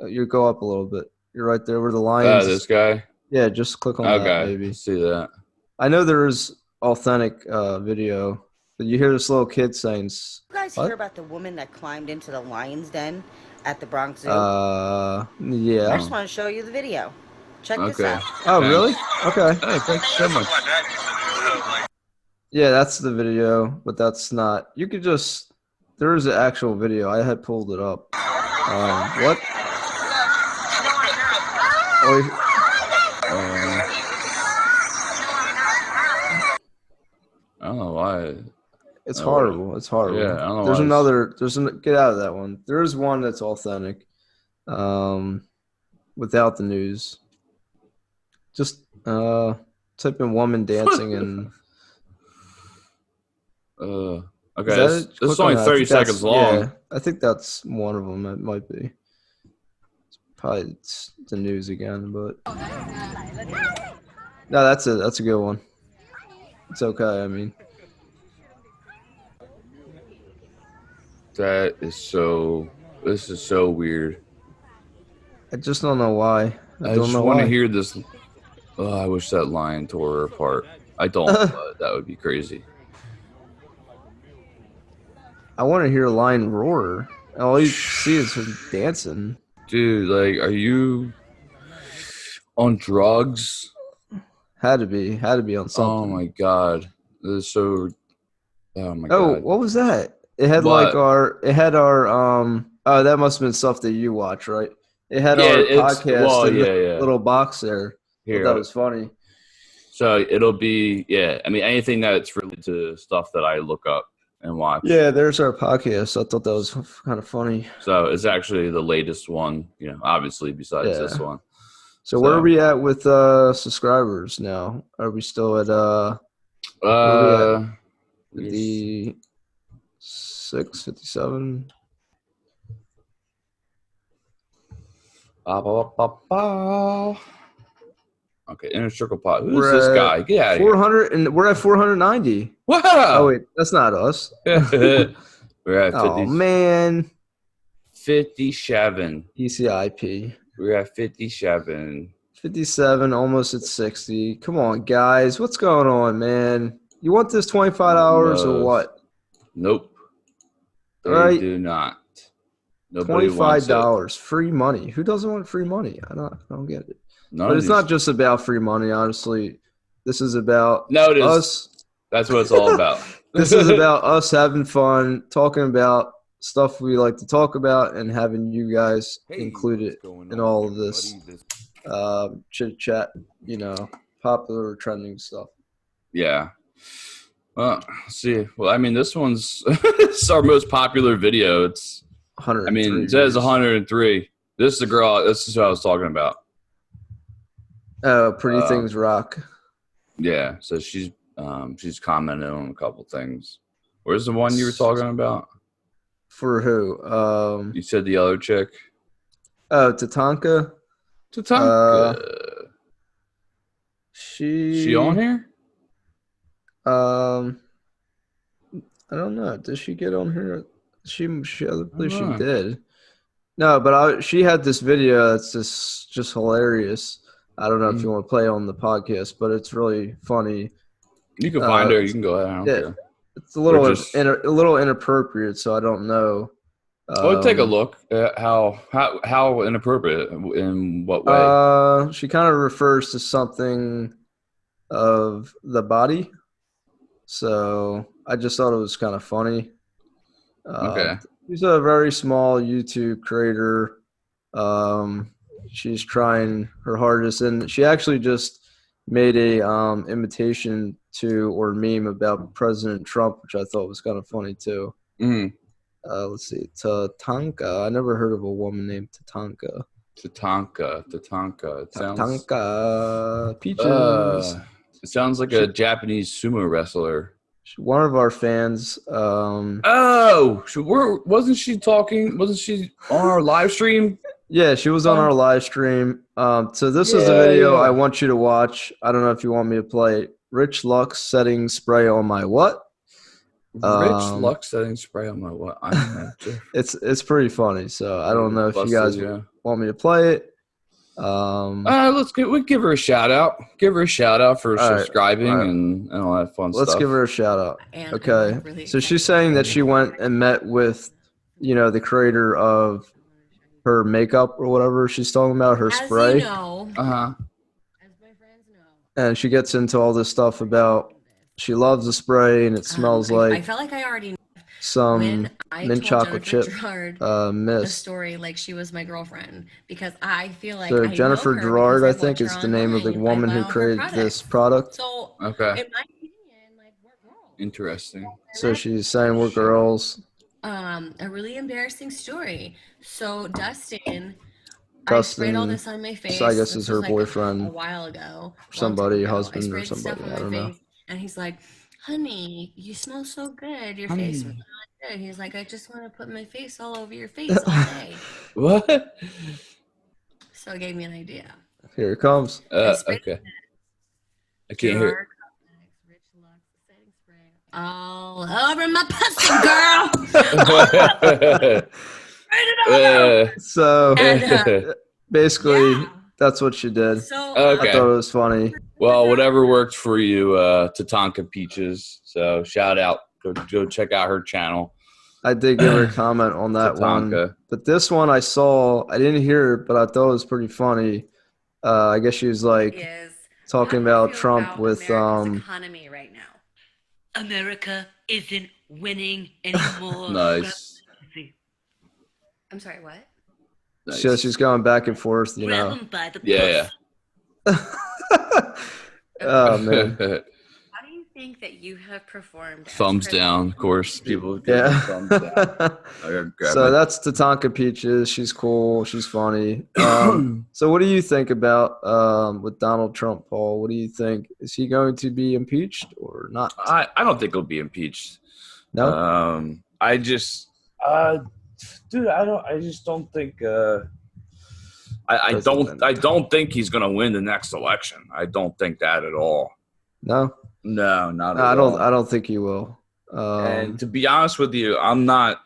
You go up a little bit. You're right there where the lion. This guy. Yeah, just click on that, baby. See that. I know there is authentic video, but you hear this little kid saying, You guys what? hear about the woman that climbed into the lion's den at the Bronx Zoo? Yeah. I just want to show you the video. Check this out. Oh, really? Okay. Oh, thanks so much. Yeah, that's the video, but that's not. You could just. There is an actual video. I had pulled it up. What? I don't know why. It's horrible. It's horrible. Yeah, I don't know. There's another. Get out of that one. There is one that's authentic, without the news. Just type in woman dancing and. Okay, this is only 30 seconds long. Yeah, I think that's one of them. It might be. It's the news again, but no, that's a good one. It's okay. I mean, this is so weird. I just don't know why. I just want to hear this. Oh, I wish that lion tore her apart. I don't, but that would be crazy. I want to hear a lion roar. All you see is her dancing. Dude, like, are you on drugs? Had to be on something. Oh my god, this is so. Oh my god. Oh, what was that? It had What? our. Oh, that must have been stuff that you watch, right? It had our podcast in the little box there. Here, That was funny. So it'll be I mean, anything that's related to stuff that I look up and watch. Yeah, there's our podcast. I thought that was kind of funny. So it's actually the latest one, obviously besides this one. So where are we at with subscribers now? Are we still at 56, 57? Okay, Inner Circle Pod. Who's this guy? Get out of 400 and we're at 490. Wow. Oh wait, that's not us. We're at 50. Oh man. 57. ECIP. We're at 57. 57, almost at 60. Come on, guys. What's going on, man? You want this $25 or what? Nope. They Right. do not. Nobody $25. Free money. Who doesn't want free money? I don't get it. None But of it's not just about free money, honestly. This is about us. That's what it's all about. This is about us having fun, talking about stuff we like to talk about, and having you guys included in all of this chit chat, popular trending stuff. Yeah. Well, let's see. Well, I mean, this one's it's our most popular video. It's 103. I mean, it says 103. This is the girl. This is who I was talking about. Oh, Pretty Things Rock. Yeah. So she's commented on a couple things. Where's the one you were talking about? For who? You said the other chick. Oh, Tatanka. She on here? I don't know. Did she get on here? I believe she did. No, but she had this video that's just hilarious. I don't know if you want to play on the podcast, but it's really funny. You can find her. You can go ahead. I don't care. It's a little inappropriate, so I don't know. Well, take a look at how inappropriate, in what way? She kind of refers to something of the body, so I just thought it was kind of funny. Okay. She's a very small YouTube creator. She's trying her hardest, and she actually just made a imitation to or meme about President Trump, which I thought was kind of funny too. Let's see, Tatanka. I never heard of a woman named Tatanka. Tatanka. Tatanka Peaches. It sounds like a Japanese sumo wrestler. One of our fans. Wasn't she talking? Wasn't she on our live stream? Yeah, she was on our live stream. So this is a video I want you to watch. I don't know if you want me to play it. Rich Lux setting spray on my what? Rich Lux setting spray on my what? It's pretty funny. So I don't know if you guys want me to play it. We give her a shout out. Give her a shout out for subscribing right. and all that fun stuff. Let's give her a shout out. And Okay. I'm really So she's saying that she went and met with, the creator of her makeup or whatever she's talking about, her spray. As you know, Uh-huh. as my friends know, And she gets into all this stuff about she loves the spray and it smells I like felt like I already some when I mint told chocolate Jennifer chip Gerard the mist. story like she was my girlfriend, because I feel like So I Jennifer know her Gerard, I because think, watch is her the name of the online. woman I who buy all her created products. this product. So, Okay. in my opinion, like, we're girls. Interesting. So she's saying we're girls. A really embarrassing story. So Dustin, I sprayed all this on my face. I guess This is her was, like, boyfriend, a while ago, somebody, long time ago. husband I or sprayed somebody. stuff I on don't my know. face, and he's like, "Honey, you smell so good. Your face smells good." He's like, "I just want to put my face all over your face all day." What? So it gave me an idea. Here it comes. Okay. I can't hear it. Rich Luxe setting spray all over my pussy, girl. Right it all. So And, basically, yeah. that's what she did. So Okay. I thought it was funny. Well, whatever worked for you, Tatanka Peaches. So shout out. Go check out her channel. I did give her a comment on that one. Tatanka. But this one I saw, I didn't hear it, but I thought it was pretty funny. I guess she was like is talking how about do you feel Trump about with America's economy right now. America isn't winning anymore. Nice. I'm sorry, what? Nice. so she's going back and forth, Grab 'em by the Yeah. Oh man. How do you think that you have performed? as Thumbs president? down, of course. People give Yeah. thumbs down. I gotta grab So my- that's Tatanka Peaches. She's cool. She's funny. So what do you think about with Donald Trump, Paul? What do you think? Is he going to be impeached or not? I don't think he'll be impeached. No. I just, dude, I just don't think. I don't think he's gonna win the next election. I don't think that at all. No. No, not at all. I don't think he will. And to be honest with you, I'm not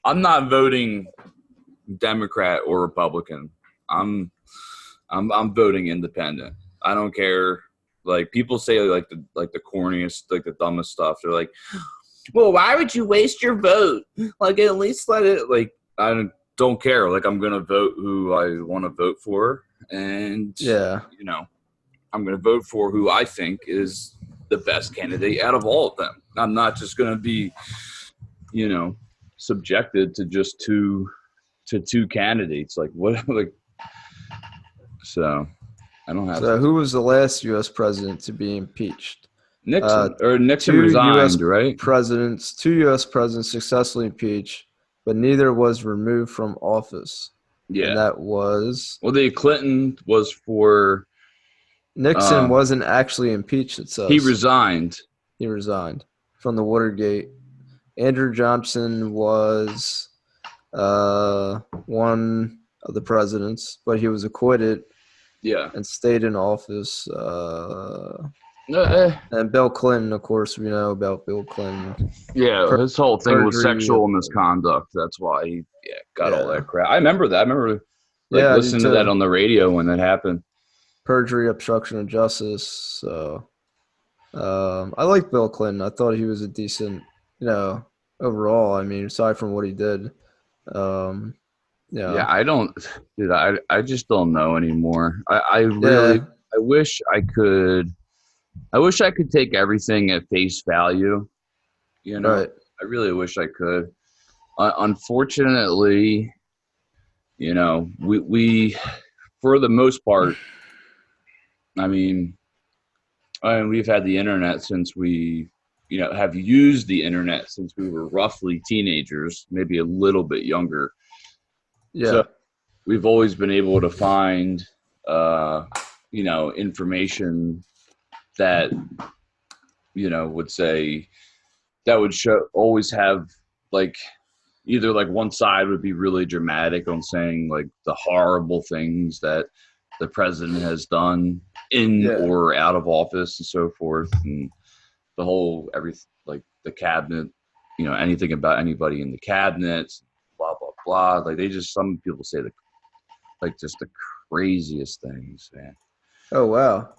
voting Democrat or Republican. I'm voting independent. I don't care. Like people say like the corniest, like the dumbest stuff. They're like, well, why would you waste your vote? Like at least let it, like, I don't care. Like I'm gonna vote who I want to vote for, and Yeah. I'm gonna vote for who I think is the best candidate out of all of them. I'm not just gonna be, subjected to just two candidates. Like what? Like, so I don't have. So who was the last U.S. president to be impeached? Nixon Nixon two resigned, US right? Two U.S. presidents successfully impeached, but neither was removed from office. Yeah. And that was The Clinton was for Nixon wasn't actually impeached. It says he resigned. He resigned from the Watergate. Andrew Johnson was one of the presidents, but he was acquitted. Yeah. And stayed in office. And Bill Clinton, of course, we know about Bill Clinton. Yeah, his whole thing was perjury. sexual misconduct. That's why he got all that crap. I remember that. I remember listening to that on the radio when that happened. Perjury, obstruction of justice. So I like Bill Clinton. I thought he was a decent, overall. I mean, aside from what he did. Yeah, I just don't know anymore. I really, I wish I could take everything at face value. Right. I really wish I could. Unfortunately, we for the most part, I mean, we've had the internet since we, have used the internet since we were roughly teenagers, maybe a little bit younger. Yeah. So we've always been able to find, information that, would say that would always have like either like one side would be really dramatic on saying like the horrible things that the president has done in or out of office and so forth. And the whole, like the cabinet, anything about anybody in the cabinet, blah, blah, blah. Like some people say just craziest things, man. Oh wow.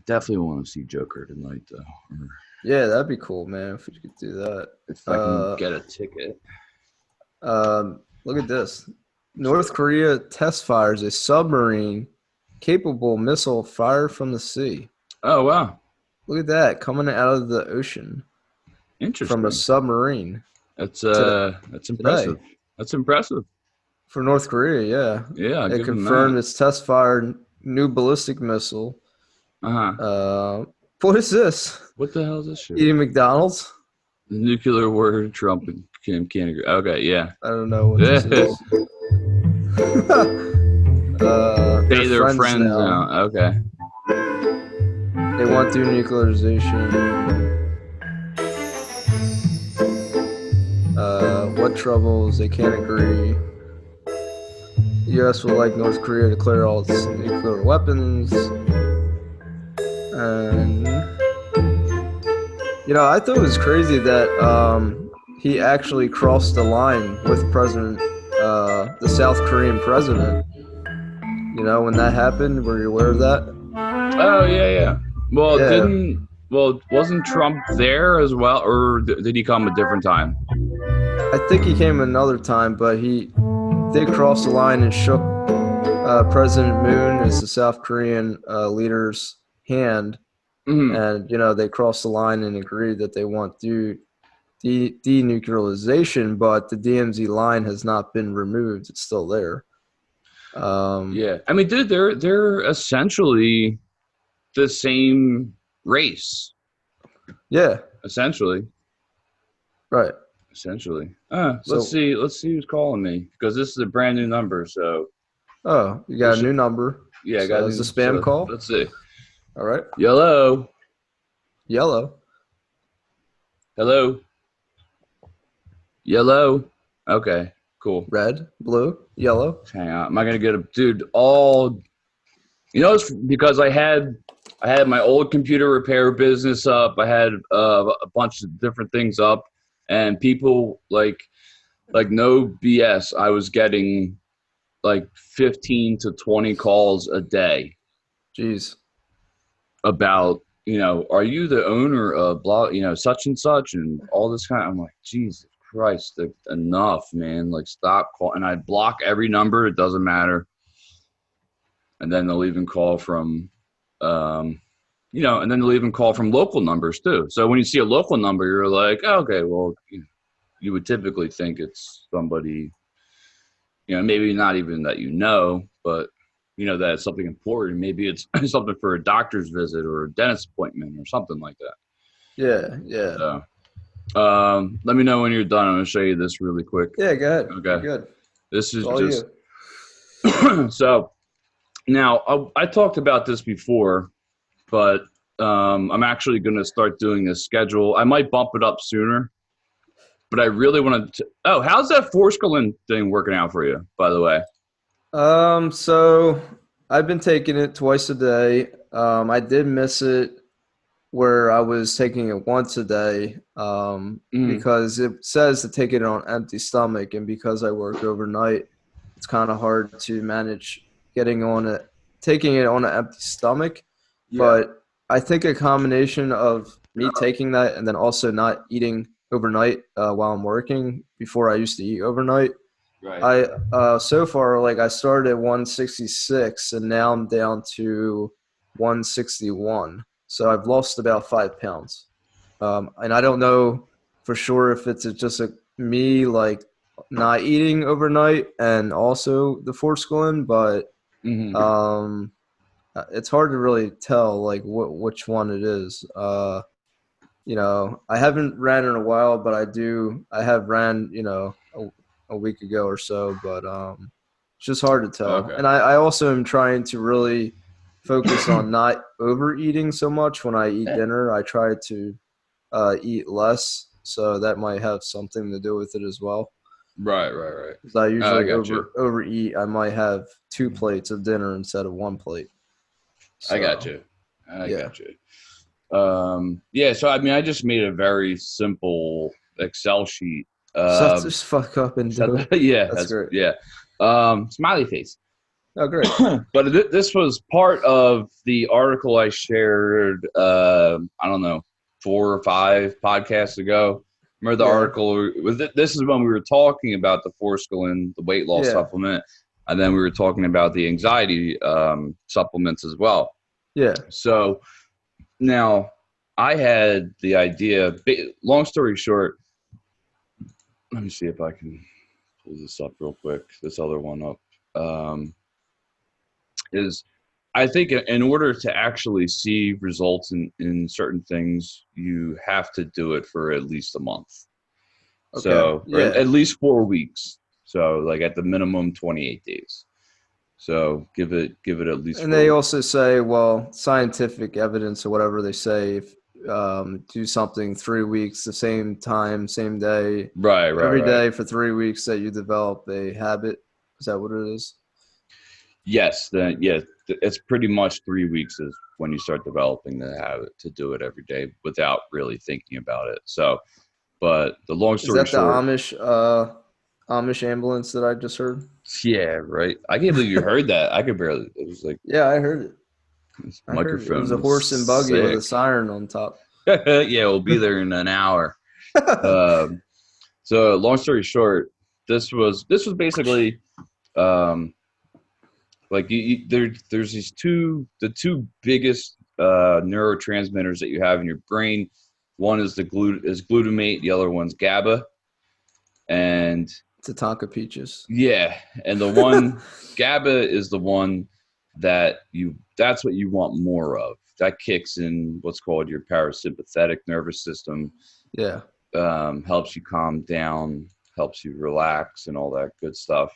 Definitely want to see Joker tonight, though. Or Yeah, that'd be cool, man. If we could do that. if I can get a ticket. Look at this. North Korea test fires a submarine capable missile fired from the sea. Oh wow. Look at that, coming out of the ocean Interesting. from a submarine. That's impressive. Today. That's impressive. For North Korea, yeah. Yeah, It confirmed its test fired new ballistic missile. What is this? What the hell is this shit? Eating McDonald's? The nuclear war Trump and Kim can't agree. Okay, yeah. I don't know what this is. They're friends now. Okay. They want denuclearization. What troubles? They can't agree. The U.S. would like North Korea to clear all its nuclear weapons. And, you know, I thought it was crazy that he actually crossed the line with the South Korean president. You know, when that happened, were you aware of that? Oh, yeah. Well, wasn't Trump there as well, or did he come a different time? I think he came another time, but he did cross the line and shook President Moon as the South Korean leader's hand. Mm-hmm. And, you know, they crossed the line and agreed that they want denuclearization, but the DMZ line has not been removed. It's still there. Yeah. I mean, dude, they're essentially the same race. Yeah. Essentially. Right. Essentially. Let's see who's calling me, because this is a brand new number. So. Oh, you got a new number? Yeah, I got a spam call. Let's see. All right. Yellow. Hello. Yellow. Okay. Cool. Red, blue, yellow. Hang on. Am I gonna get a dude? It's because I had my old computer repair business up. I had a bunch of different things up, and people like no BS. I was getting like 15 to 20 calls a day. Jeez. About, are you the owner of blah, such and such, and all this kind of, I'm like, Jesus Christ, enough, man. Like, stop calling. And I block every number. It doesn't matter. And then they'll even call from, and then they'll even call from local numbers too. So when you see a local number, you're like, oh, okay, well, you would typically think it's somebody, maybe not even that but that it's something important. Maybe it's something for a doctor's visit or a dentist appointment or something like that. Yeah. So, let me know when you're done. I'm going to show you this really quick. Yeah, go ahead. Okay. Good. This is just so now I talked about this before, but I'm actually going to start doing this schedule. I might bump it up sooner, but I really want to. Oh, how's that forskolin thing working out for you, by the way? So I've been taking it twice a day. I did miss it where I was taking it once a day, because it says to take it on empty stomach, and because I work overnight, it's kind of hard to manage taking it on an empty stomach. Yeah. But I think a combination of me taking that and then also not eating overnight while I'm working. Before I used to eat overnight. Right. So far, I started at 166 and now I'm down to 161. So I've lost about 5 pounds. And I don't know for sure if it's just me not eating overnight and also the forskolin, but it's hard to really tell which one it is. I haven't ran in a while, but I have ran, a week ago or so, but it's just hard to tell. Okay. And I also am trying to really focus on not overeating so much. When I eat dinner, I try to eat less, so that might have something to do with it as well. Right. Because I usually overeat. I might have 2 plates of dinner instead of 1 plate. So, I got you. So I just made a very simple Excel sheet. So just fuck up and do it. Yeah, that's great. Yeah. Smiley face. Oh, great. But this was part of the article I shared, I don't know, 4 or 5 podcasts ago. Remember the article? This is when we were talking about the forskolin, the weight loss supplement, and then we were talking about the anxiety supplements as well. Yeah. So now I had the idea, long story short, let me see if I can pull this up real quick, this other one up. Is I think in order to actually see results in certain things, you have to do it for at least a month. Okay. So or at least 4 weeks. So like at the minimum 28 days. So give it at least. And they also say, well, scientific evidence or whatever they say, if do something 3 weeks, the same time, same day, every day for 3 weeks, that you develop a habit. Is that what it is? Yes, it's pretty much 3 weeks is when you start developing the habit to do it every day without really thinking about it. So, but the long story short, is that the Amish ambulance that I just heard? Yeah, right. I can't believe you heard that. I could barely. It was like, yeah, I heard it. Microphone. It was a horse and buggy with a siren on top. Yeah, we'll be there in an hour. So, long story short, this was basically. Like there's these the two biggest neurotransmitters that you have in your brain. One is glutamate, the other one's GABA, and Tatanka Peaches. Yeah, and the one GABA is the one that's what you want more of. That kicks in what's called your parasympathetic nervous system. Yeah, helps you calm down, helps you relax, and all that good stuff.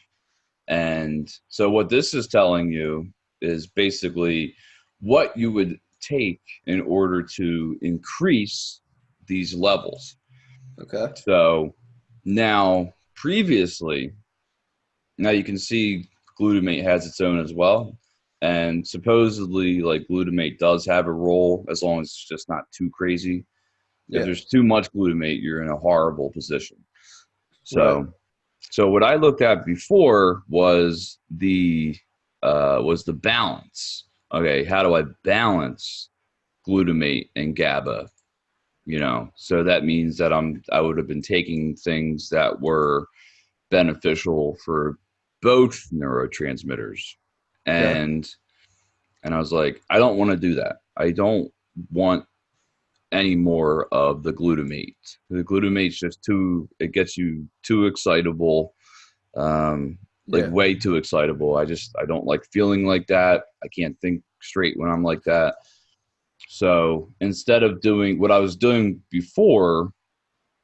And so what this is telling you is basically what you would take in order to increase these levels. Okay. So now previously, now you can see glutamate has its own as well. And supposedly like glutamate does have a role as long as it's just not too crazy. If there's too much glutamate, you're in a horrible position. So So what I looked at before was the balance. Okay, how do I balance glutamate and GABA? So that means that I would have been taking things that were beneficial for both neurotransmitters, and I was like, I don't want to do that. I don't want any more of the glutamate. The glutamate's just it gets you too excitable, way too excitable. I don't like feeling like that. I can't think straight when I'm like that. So instead of doing what I was doing before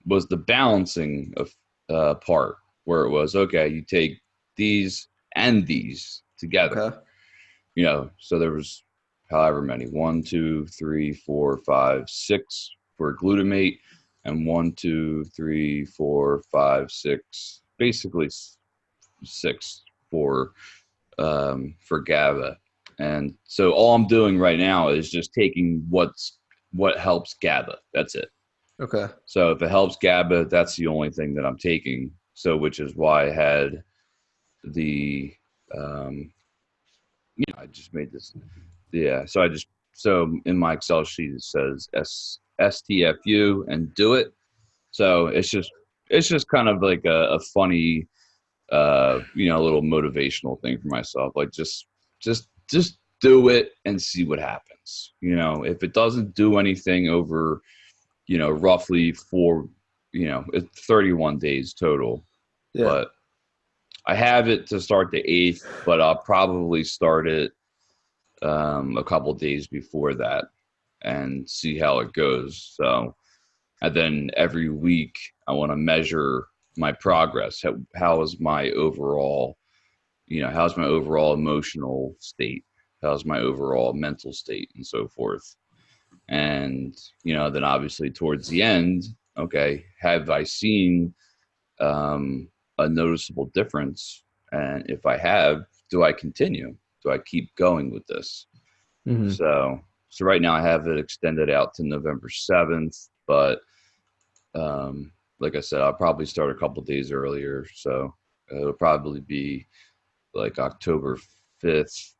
was the balancing of part, where it was, okay, you take these and these together. So there was however many, 1, 2, 3, 4, 5, 6 for glutamate, and 1, 2, 3, 4, 5, 6, basically 6 for GABA. And so all I'm doing right now is just taking what helps GABA. That's it. Okay. So if it helps GABA, that's the only thing that I'm taking. So which is why I had the I just made this. Yeah. So in my Excel sheet it says STFU and do it. So it's just kind of like a funny little motivational thing for myself. Like just do it and see what happens. If it doesn't do anything over, roughly it's 31 days total. Yeah. But I have it to start the 8th, but I'll probably start it a couple days before that and see how it goes. So, and then every week I want to measure my progress. How is my overall, how's my overall emotional state? How's my overall mental state and so forth? And, then obviously towards the end, okay, have I seen a noticeable difference? And if I have, do I continue? Do I keep going with this? Mm-hmm. So right now I have it extended out to November 7th, but like I said, I'll probably start a couple days earlier. So it'll probably be like October 5th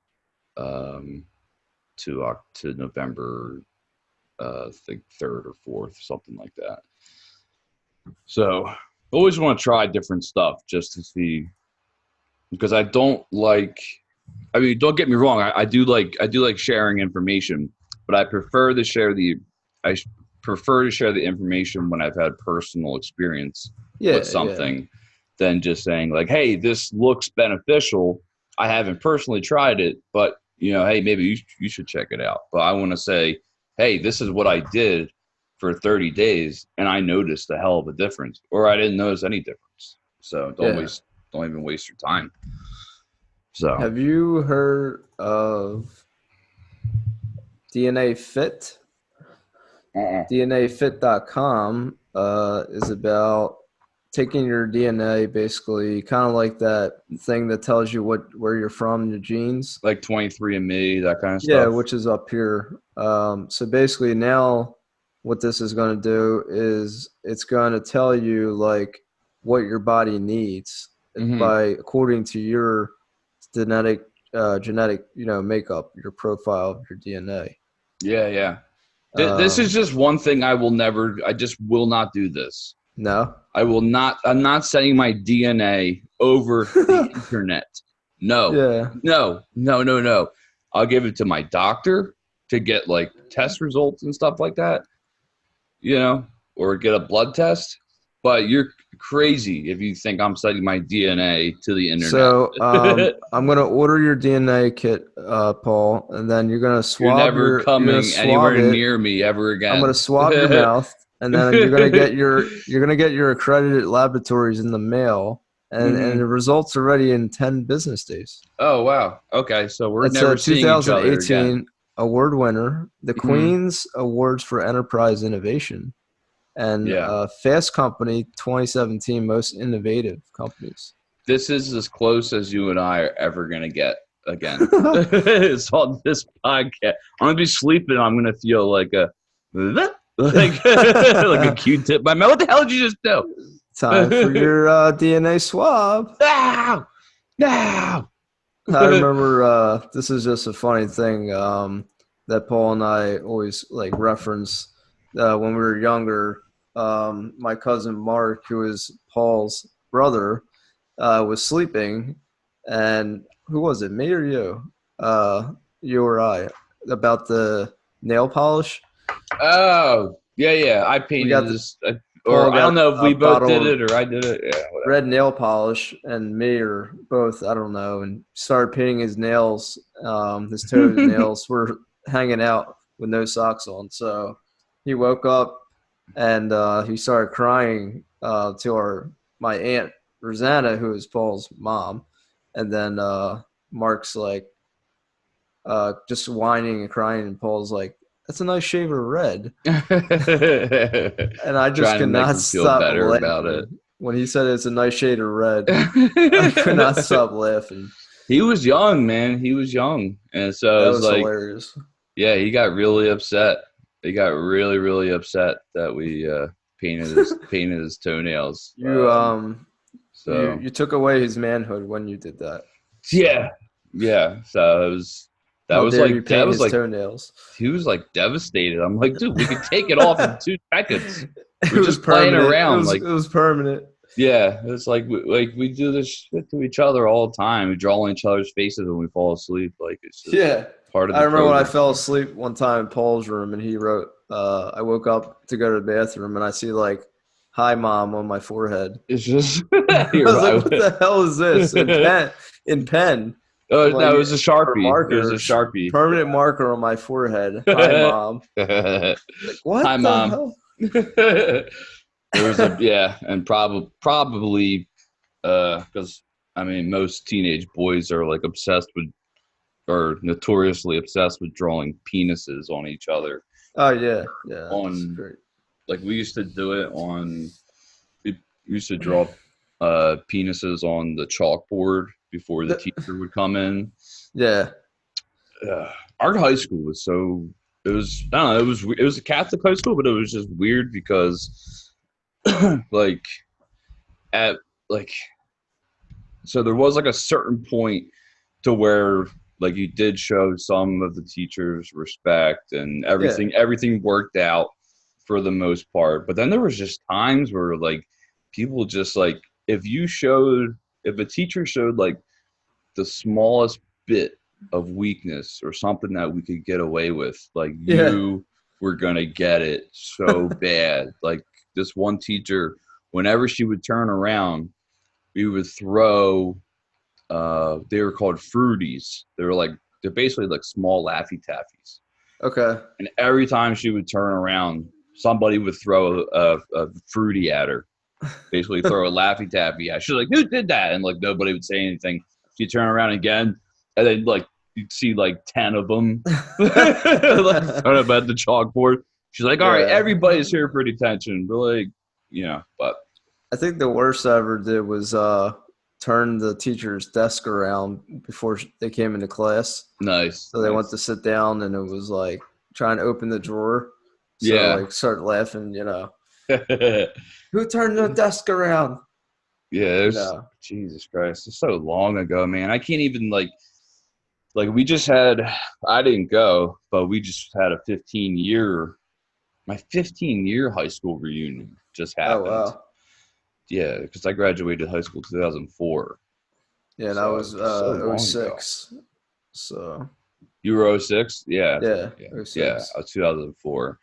to November, I think 3rd or 4th, something like that. So always want to try different stuff just to see, because I don't like. I mean, don't get me wrong. I do like sharing information, but I prefer to share the information when I've had personal experience with something than just saying like, "Hey, this looks beneficial." I haven't personally tried it, but hey, maybe you should check it out. But I want to say, "Hey, this is what I did for 30 days, and I noticed a hell of a difference," or I didn't notice any difference. So don't even waste your time. So, have you heard of DNA Fit? DNAfit.com is about taking your DNA, basically, kind of like that thing that tells you where you're from, your genes. Like 23andMe, that kind of stuff. Yeah, which is up here. So basically now what this is going to do is it's going to tell you like what your body needs according to your genetic makeup, your profile of your DNA. Yeah. This is just one thing I just will not do this. No, I will not. I'm not sending my DNA over the internet. No. Yeah. No. I'll give it to my doctor to get like test results and stuff like that, or get a blood test. But you're crazy if you think I'm sending my DNA to the internet. So I'm going to order your DNA kit, Paul, and then you're going to swab. You're never coming anywhere near me ever again. I'm going to swab your mouth, and then you're going to get your accredited laboratories in the mail, and the results are ready in 10 business days. Oh wow! Okay, so we're It's never a seeing each other 2018 again. award winner, the Queen's Awards for Enterprise Innovation. And Fast Company 2017 Most Innovative Companies. This is as close as you and I are ever going to get again. It's on this podcast. I'm going to be sleeping. I'm going to feel like like a Q-tip. My man, what the hell did you just do? Time for your DNA swab. No. I remember this is just a funny thing that Paul and I always reference when we were younger. My cousin Mark, who is Paul's brother, was sleeping, and who was it, me or you? You or I, about the nail polish. Oh, yeah. I painted this, or I don't know if we both did it or I did it. Yeah, whatever. Red nail polish, and me or both, I don't know, and started painting his nails. His toenails were hanging out with no socks on, so he woke up. And he started crying to my aunt Rosanna, who is Paul's mom, and then Mark's just whining and crying, and Paul's like, "That's a nice shade of red." And I just could not stop laughing about it when he said it's a nice shade of red. I could not stop laughing. He was young, man. He was young, and so that it was like hilarious. Yeah, he got really upset. He got really, really upset that we painted his toenails. You took away his manhood when you did that. Yeah. So that was like toenails. He was like devastated. I'm like, dude, we could take it off in 2 seconds. We're just playing permanent. around. It was permanent. Yeah, it's like we do this shit to each other all the time. We draw on each other's faces when we fall asleep. Like it's just part of the I remember program. when I fell asleep one time in Paul's room, and he wrote, I wook up to go to the bathroom, and I see "Hi, Mom" on my forehead. It's just I was like, what the hell is this? In pen. Oh, no, it was a Sharpie. It was a Sharpie. Permanent marker on my forehead. Hi, Mom. What? Hi, Mom. Hell? There was and probably because most teenage boys are obsessed with, or notoriously obsessed with, drawing penises on each other. Oh yeah, that's great. We used to do it on. We used to draw penises on the chalkboard before the teacher would come in. Yeah. Our high school was so. It was I don't know. It was a Catholic high school, but it was just weird because. So there was a certain point to where like you did show some of the teachers respect and everything worked out for the most part. But then there was just times where like people just like if a teacher showed like the smallest bit of weakness or something that we could get away with, like you were gonna get it so bad. Like this one teacher, whenever she would turn around, we would throw they were called fruities. They're basically like small Laffy Taffies. Okay. And every time she would turn around, somebody would throw a fruity at her. Basically throw a Laffy Taffy at her. She's like, who did that? And like nobody would say anything. She'd turn around again, and then like you'd see like 10 of them like, thrown up at the chalkboard. She's like, all right, everybody's here for detention. We're like, but I think the worst I ever did was turn the teacher's desk around before they came into class. Nice. So they went to sit down, and it was like trying to open the drawer. So like start laughing, Who turned the desk around? Yeah, Jesus Christ. It's so long ago, man. I can't even like we just had, I didn't go, but we just had a 15-year high school reunion just happened. Oh, wow. Yeah, because I graduated high school 2004. Yeah, and I was 06. So you were 06? Yeah. Yeah. 06. Yeah, I was 2004.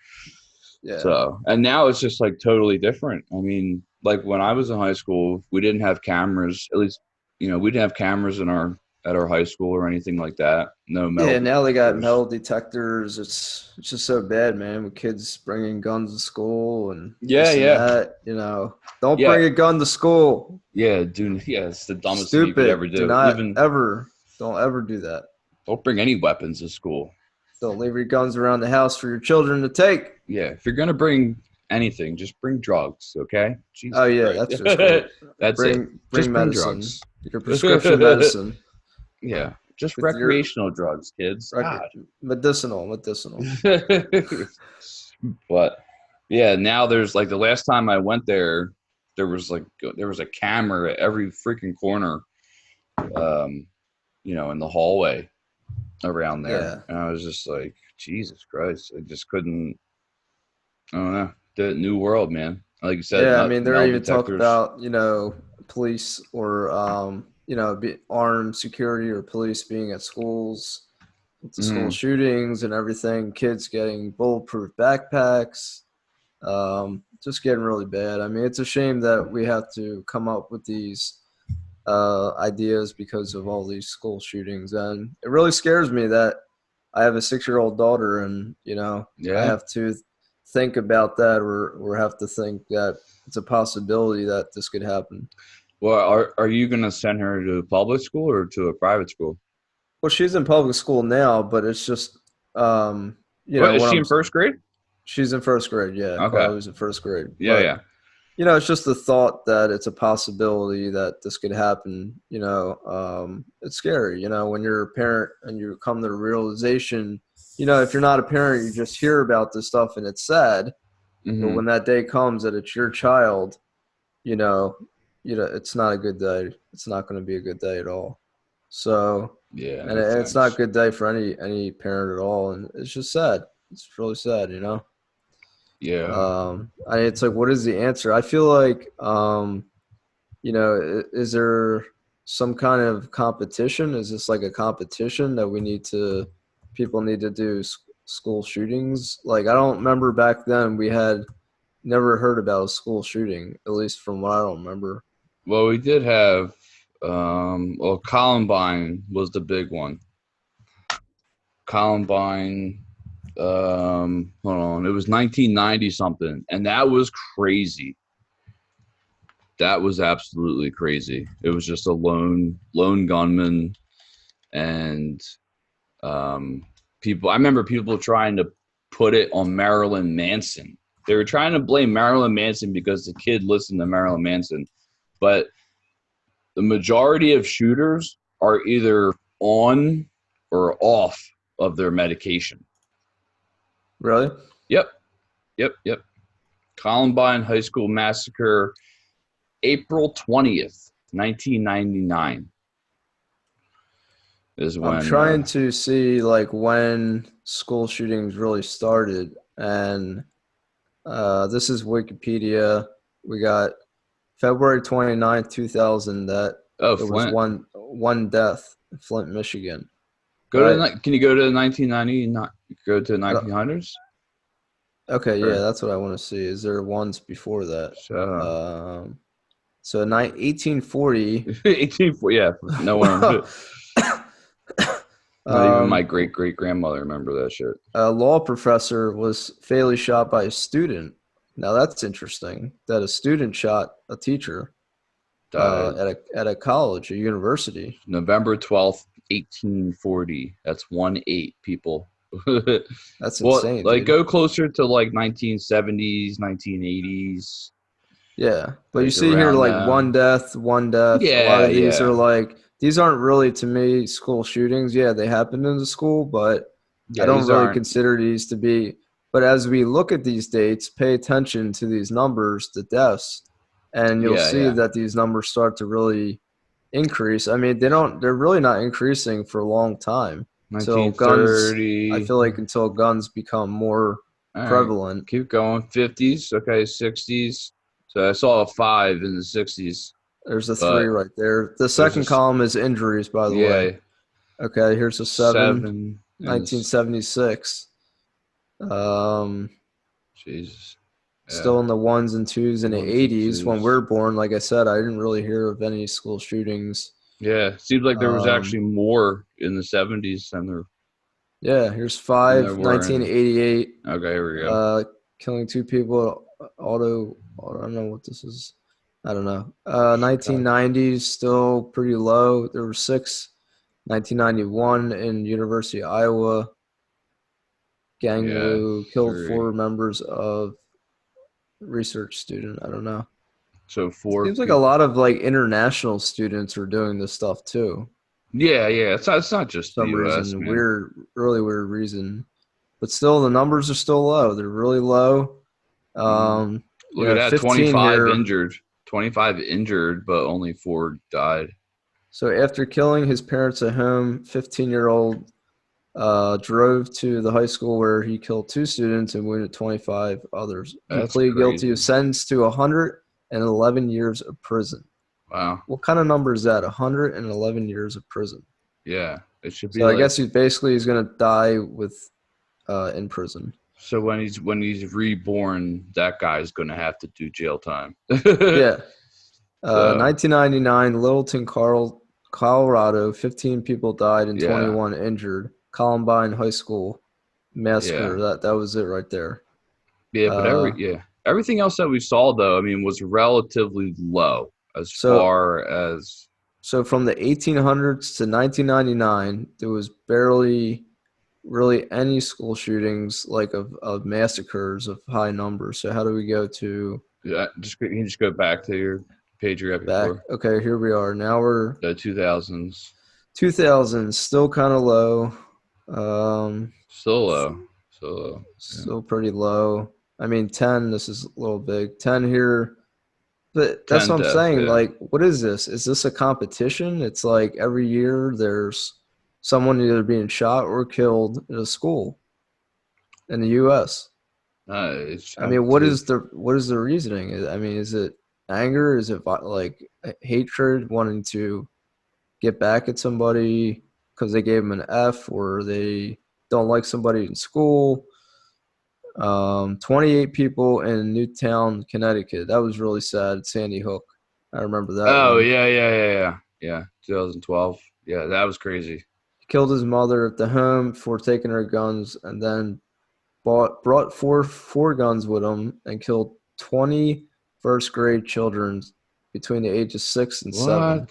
Yeah. So, and now it's just like totally different. I mean, like when I was in high school, we didn't have cameras. At least, we didn't have cameras at our high school or anything like that. No metal. Yeah, now they got metal detectors. It's just so bad, man. With kids bringing guns to school and that, don't bring a gun to school. Yeah, dude. Yeah, it's the dumbest thing you could ever do. Don't ever do that. Don't bring any weapons to school. Don't leave your guns around the house for your children to take. Yeah, if you're gonna bring anything, just bring drugs, okay? Jesus Christ. That's just great. Bring medicine. Drugs. Your prescription medicine. Yeah, just recreational drugs, kids. Medicinal. But yeah, now there's like the last time I went there was a camera at every freaking corner, in the hallway around there. Yeah. And I was just like, Jesus Christ, I just couldn't. I don't know. The new world, man. Like you said. Yeah, I mean, they're even talking about police or armed security or police being at schools, with the school shootings and everything. Kids getting bulletproof backpacks. Just getting really bad. I mean, it's a shame that we have to come up with these ideas because of all these school shootings, and it really scares me that I have a 6-year-old daughter, and I have to think about that, or have to think that it's a possibility that this could happen. Well, are you going to send her to public school or to a private school? Well, she's in public school now, but it's just is she in first grade? She's in first grade, yeah. Okay. I was in first grade. Yeah, yeah. It's just the thought that it's a possibility that this could happen. It's scary, when you're a parent and you come to the realization, if you're not a parent, you just hear about this stuff and it's sad. But when that day comes that it's your child, it's not a good day. It's not going to be a good day at all. So, yeah. And it's not a good day for any parent at all. And it's just sad. It's really sad, Yeah. It's like, what is the answer? I feel like, is there some kind of competition? Is this like a competition that people need to do school shootings? Like, I don't remember back then we had never heard about a school shooting, at least from what I don't remember. Well, we did have, Columbine was the big one. Columbine, hold on, it was 1990 something, and that was crazy. That was absolutely crazy. It was just a lone gunman, and I remember people trying to put it on Marilyn Manson. They were trying to blame Marilyn Manson because the kid listened to Marilyn Manson, but the majority of shooters are either on or off of their medication. Really? Yep. Columbine High School Massacre, April 20th, 1999. is when I'm trying to see like when school shootings really started, and this is Wikipedia. We got February 29th, 2000. That there was Flint. one death in Flint, Michigan. Can you go to 1990? Not go to 1900s. Okay, yeah, that's what I want to see. Is there ones before that? So 1840. 1840. Yeah, no one. Not even my great grandmother remember that shit. A law professor was fatally shot by a student. Now that's interesting. That a student shot a teacher at a college, a university. November 12th, 1840. That's 1-8 people. That's insane. Like dude. go closer to like 1970s, 1980s. Yeah, but you see here like one death. Yeah, a lot of these are like, these aren't really to me school shootings. Yeah, they happened in the school, but I don't really consider these to be. But as we look at these dates, pay attention to these numbers, the deaths, and you'll see that these numbers start to really increase. I mean, they're really not increasing for a long time. So guns, I feel like until guns become more prevalent. Right. Keep going. 50s, okay, 60s. So I saw a 5 in the 60s. There's a 3 right there. The second column is injuries, by the way. Okay, here's a 7. 1976. Jesus. Yeah. Still in the 1s and 2s in the 80s. When we're born, like I said, I didn't really hear of any school shootings. Yeah, seems like there was actually more in the 70s than there. Yeah, here's 5, 1988. Okay, here we go. Killing 2 people. I don't know what this is. I don't know. 1990s, still pretty low. There were 6. 1991 in University of Iowa. Gangwoo killed 4 members of research student. I don't know. So 4 seems like a lot of like international students are doing this stuff too. Yeah. It's not just some the US, reason, man. really weird reason. But still, the numbers are still low. They're really low. Look at that, 25 injured. 25 injured, but only 4 died. So after killing his parents at home, 15-year-old drove to the high school where he killed 2 students and wounded 25 others. He pleaded guilty, was sentenced to 111 years of prison. Wow. What kind of number is that? 111 years of prison. Yeah, it should be. So I guess he's going to die with in prison. So when he's reborn, that guy's going to have to do jail time. Yeah. 1999, Littleton, Colorado, 15 people died and 21 injured. Columbine High School massacre. Yeah. That was it right there. Yeah, but everything else that we saw though, I mean, was relatively low as far as. So from the 1800s to 1999, there was barely really any school shootings like of massacres of high numbers. So how do we go to? Yeah, you can just go back to your page you're at before. Okay, here we are. Now we're the 2000s. 2000s, still kind of low. Still low. Yeah. Still pretty low. I mean, 10. This is a little big. 10 here. But that's what I'm saying. Yeah. Like, what is this? Is this a competition? It's like every year there's someone either being shot or killed at a school in the U.S. I mean, what is the reasoning? I mean, is it anger? Is it like hatred, wanting to get back at somebody because they gave them an F, or they don't like somebody in school? 28 people in Newtown, Connecticut. That was really sad. Sandy Hook. I remember that. Oh, yeah. 2012. Yeah, that was crazy. He killed his mother at the home for taking her guns, and then brought four guns with him and killed 20 first-grade children between the ages 6 and 7.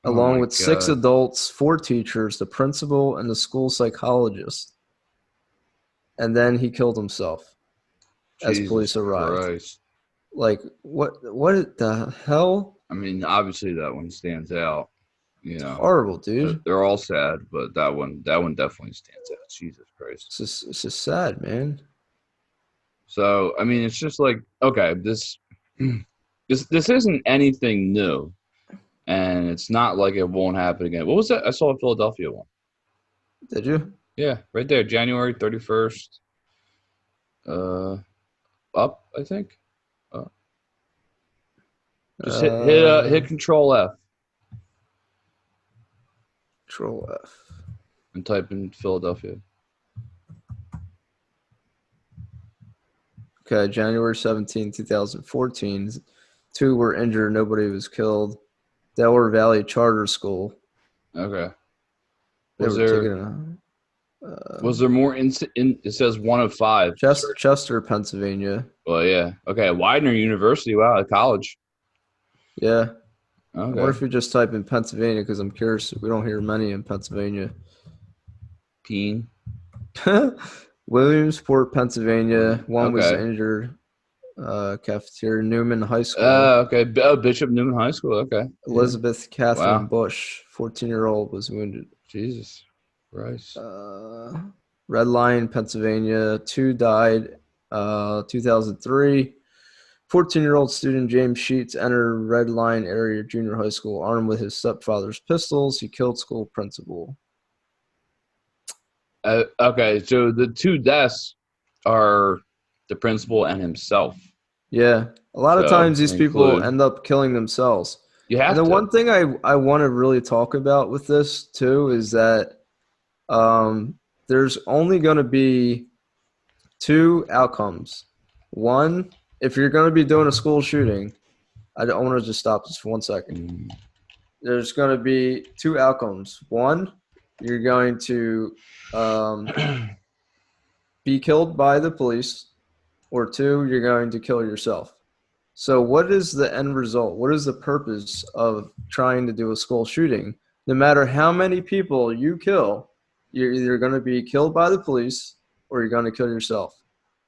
Along with 6 adults, 4 teachers, the principal, and the school psychologist. And then he killed himself as police arrived. Christ. Like, what the hell? I mean, obviously that one stands out. You know, horrible, dude. They're all sad, but that one definitely stands out. Jesus Christ. It's just sad, man. So, I mean, it's just like, okay, this isn't anything new. and it's not like it won't happen again. What was that? I saw a Philadelphia one. Did you? Yeah, right there, January 31st. Up, I think. Just hit Control F. Control F. And type in Philadelphia. Okay, January 17, 2014. 2 were injured. Nobody was killed. Delaware Valley Charter School. Okay. Was there more? It says 1 of 5. Chester, Pennsylvania. Well, yeah. Okay, Widener University. Wow, a college. Yeah. Okay. What if we just type in Pennsylvania? Because I'm curious. We don't hear many in Pennsylvania. Peen. Williamsport, Pennsylvania. 1 was injured. Cafeteria. Newman High School. Okay. Bishop Newman High School. Okay. Elizabeth Catherine Bush, 14-year-old, was wounded. Jesus Christ. Red Lion, Pennsylvania. 2 died. 2003. 14-year-old student James Sheets entered Red Lion area junior high school armed with his stepfather's pistols. He killed school principal. Okay, so the 2 deaths are the principal and himself. Yeah. A lot of times these people end up killing themselves. You have and the to. one thing I want to really talk about with this, too, is that there's only going to be 2 outcomes. One, if you're going to be doing a school shooting, I want to just stop this for 1 second. There's going to be 2 outcomes. One, you're going to be killed by the police, or 2, you're going to kill yourself. So what is the end result? What is the purpose of trying to do a school shooting? No matter how many people you kill, you're either going to be killed by the police or you're going to kill yourself.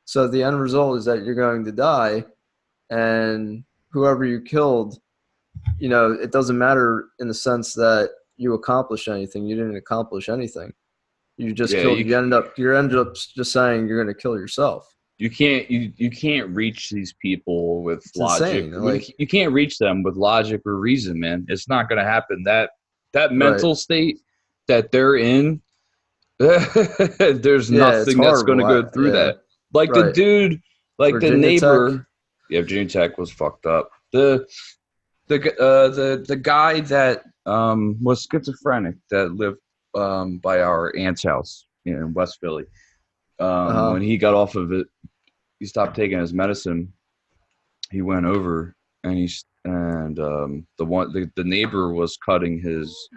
So the end result is that you're going to die, and whoever you killed, it doesn't matter in the sense that you accomplished anything. You didn't accomplish anything. You just killed. You end up just saying you're going to kill yourself. You can't reach these people with logic. Insane. You can't reach them with logic or reason, man. It's not going to happen. That mental state that they're in, there's nothing that's going to go through that. Like the dude, like Virginia the neighbor. Tech. Yeah, Virginia Tech was fucked up. The guy that was schizophrenic that lived by our aunt's house in West Philly. When he got off of it, he stopped taking his medicine. He went over and the neighbor was cutting his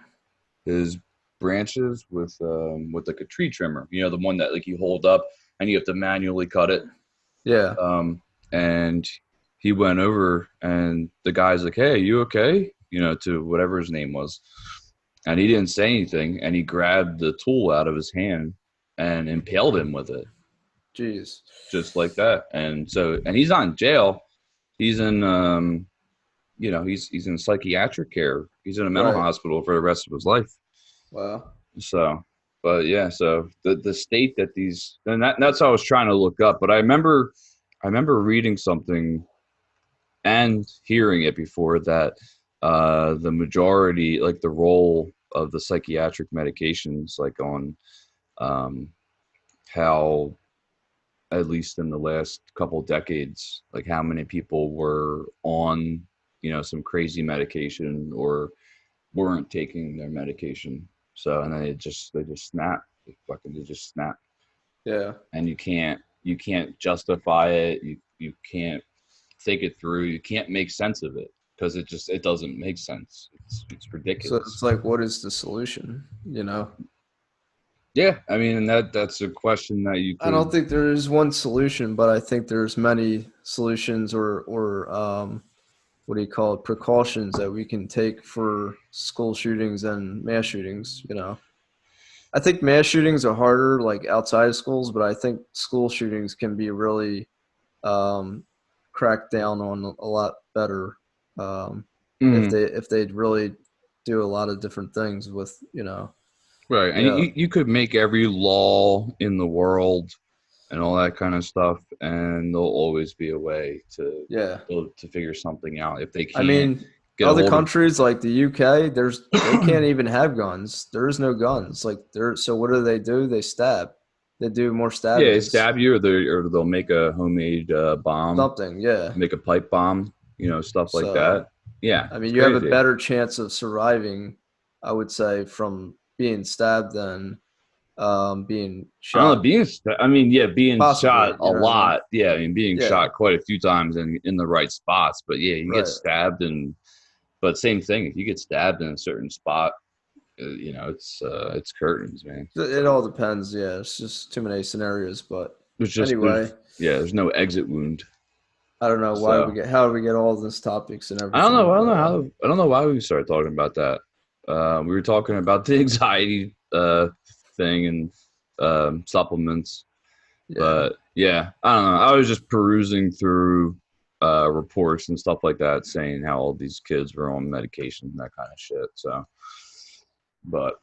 branches with like a tree trimmer. The one that like you hold up and you have to manually cut it. Yeah. And he went over and the guy's like, "Hey, you okay?" To whatever his name was. And he didn't say anything, and he grabbed the tool out of his hand and impaled him with it. Jeez. Just like that. And he's not in jail. He's in he's in psychiatric care. He's in a mental hospital for the rest of his life. Wow. So, but yeah, so the state that these, and that's what I was trying to look up, but I remember reading something and hearing it before that the majority, like the role of the psychiatric medications, like on how, at least in the last couple decades, like how many people were on, some crazy medication or weren't taking their medication. So, and then they just snap. They just snap. Yeah. And you can't justify it. You can't think it through. You can't make sense of it because it doesn't make sense. It's ridiculous. So it's like, what is the solution? Yeah, I mean, and that's a question that you. I don't think there is one solution, but I think there's many solutions or what do you call it, precautions that we can take for school shootings and mass shootings. I think mass shootings are harder, like outside of schools, but I think school shootings can be really cracked down on a lot better if they'd really do a lot of different things with Right, and you could make every law in the world and all that kind of stuff, and there'll always be a way to figure something out. If they can't get a Other hold countries like the UK, they can't even have guns. There is no guns. Like so what do? They stab. They do more of, stabbings. yeah, they stab you, or they'll make a homemade bomb, Something, yeah. make a pipe bomb, stuff like that. Yeah, I mean, it's you have a crazy. better chance of surviving, I would say, from being stabbed than being shot. I don't know, being Possibly, shot a you know what I mean? lot. Yeah, I mean, being Yeah. shot quite a few times in the right spots. But yeah, you Right. get stabbed, but same thing. If you get stabbed in a certain spot, it's curtains, man. It all depends. Yeah, it's just too many scenarios. But Anyway, there's no exit wound. I don't know how do we get all these topics and everything. I don't know why we started talking about that. We were talking about the anxiety thing and supplements. Yeah. But yeah, I don't know. I was just perusing through reports and stuff like that saying how all these kids were on medication and that kind of shit. So, but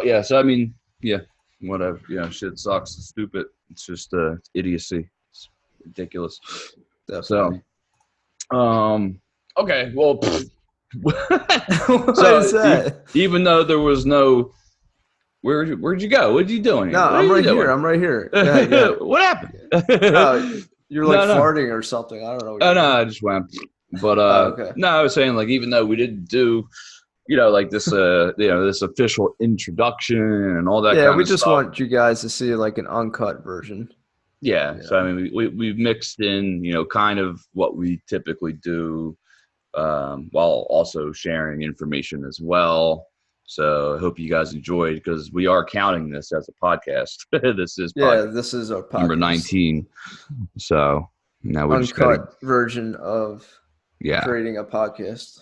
yeah, so I mean, yeah, whatever. Yeah, shit sucks. It's stupid. It's just idiocy. It's ridiculous. Definitely. So, okay, well, What is that? even though there was no, where'd you go? What are you doing? No, I'm right here. I'm right here. Go ahead. What happened? You're like farting or something. I don't know. Oh no, I just went. But okay. No, I was saying like even though we didn't do, like this, this official introduction and all that. Yeah, kind we of just stuff. Want you guys to see like an uncut version. Yeah. So I mean, we've mixed in, kind of what we typically do, while also sharing information as well. So I hope you guys enjoyed because we are counting this as a podcast. This is this is our podcast. Number 19. So now we're uncut version of Yeah. creating a podcast.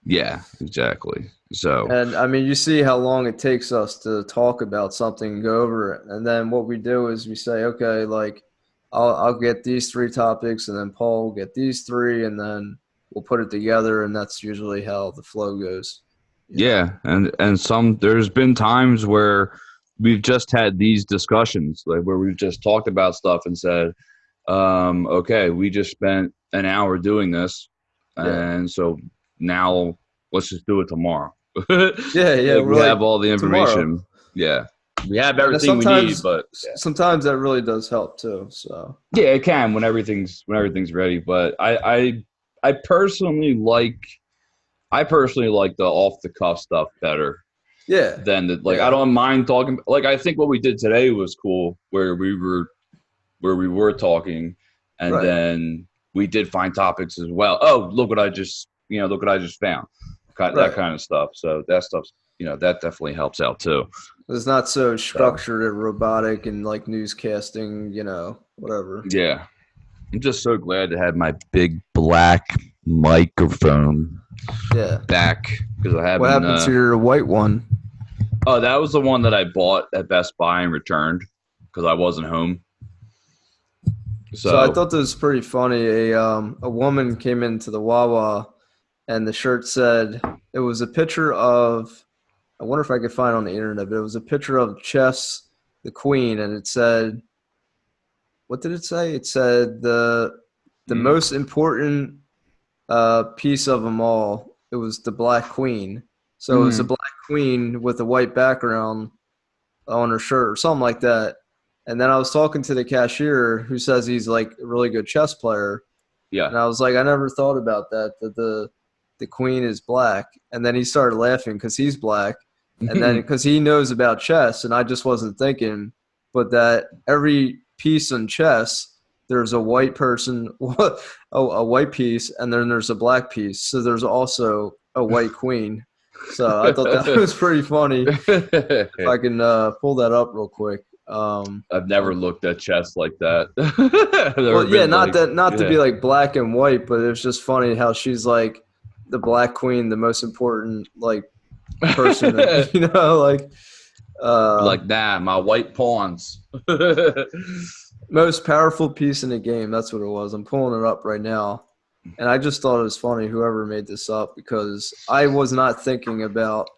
Yeah, exactly. So, and I mean, you see how long it takes us to talk about something and go over it. And then what we do is we say, okay, like I'll get these 3 topics and then Paul will get these 3 and then we'll put it together. And that's usually how the flow goes. Yeah. And there's been times where we've just had these discussions, like where we've just talked about stuff and said, okay, we just spent an hour doing this. And so now let's just do it tomorrow. Yeah. We have all the information. Tomorrow. Yeah. We have everything we need, but sometimes that really does help too. So yeah, it can when everything's ready. But I personally like the off the cuff stuff better. Yeah. Than I don't mind talking. Like I think what we did today was cool, where we were talking, and then we did find topics as well. Oh, look what I just found. That kind of stuff. So that stuff's that definitely helps out too. It's not so structured and robotic and like newscasting, whatever. Yeah. I'm just so glad to have my big black microphone back because I haven't. What happened to your white one? Oh, that was the one that I bought at Best Buy and returned because I wasn't home. So I thought this was pretty funny. A woman came into the Wawa and the shirt said it was a picture of, I wonder if I could find it on the internet, but it was a picture of Chess, the queen, and it said, what did it say? It said the most important piece of them all. It was the black queen. So it was a black queen with a white background on her shirt or something like that. And then I was talking to the cashier who says he's like a really good chess player. Yeah. And I was like, I never thought about that the queen is black. And then he started laughing because he's black. And then because he knows about chess, and I just wasn't thinking, but that every piece in chess, there's a white person, a white piece, and then there's a black piece. So there's also a white queen. So I thought that was pretty funny. If I can pull that up real quick. I've never looked at chess like that. Well, yeah, not to be like black and white, but it's just funny how she's like the black queen, the most important like person, like my white pawns. Most powerful piece in the game. That's what it was. I'm pulling it up right now, and I just thought it was funny whoever made this up because I was not thinking about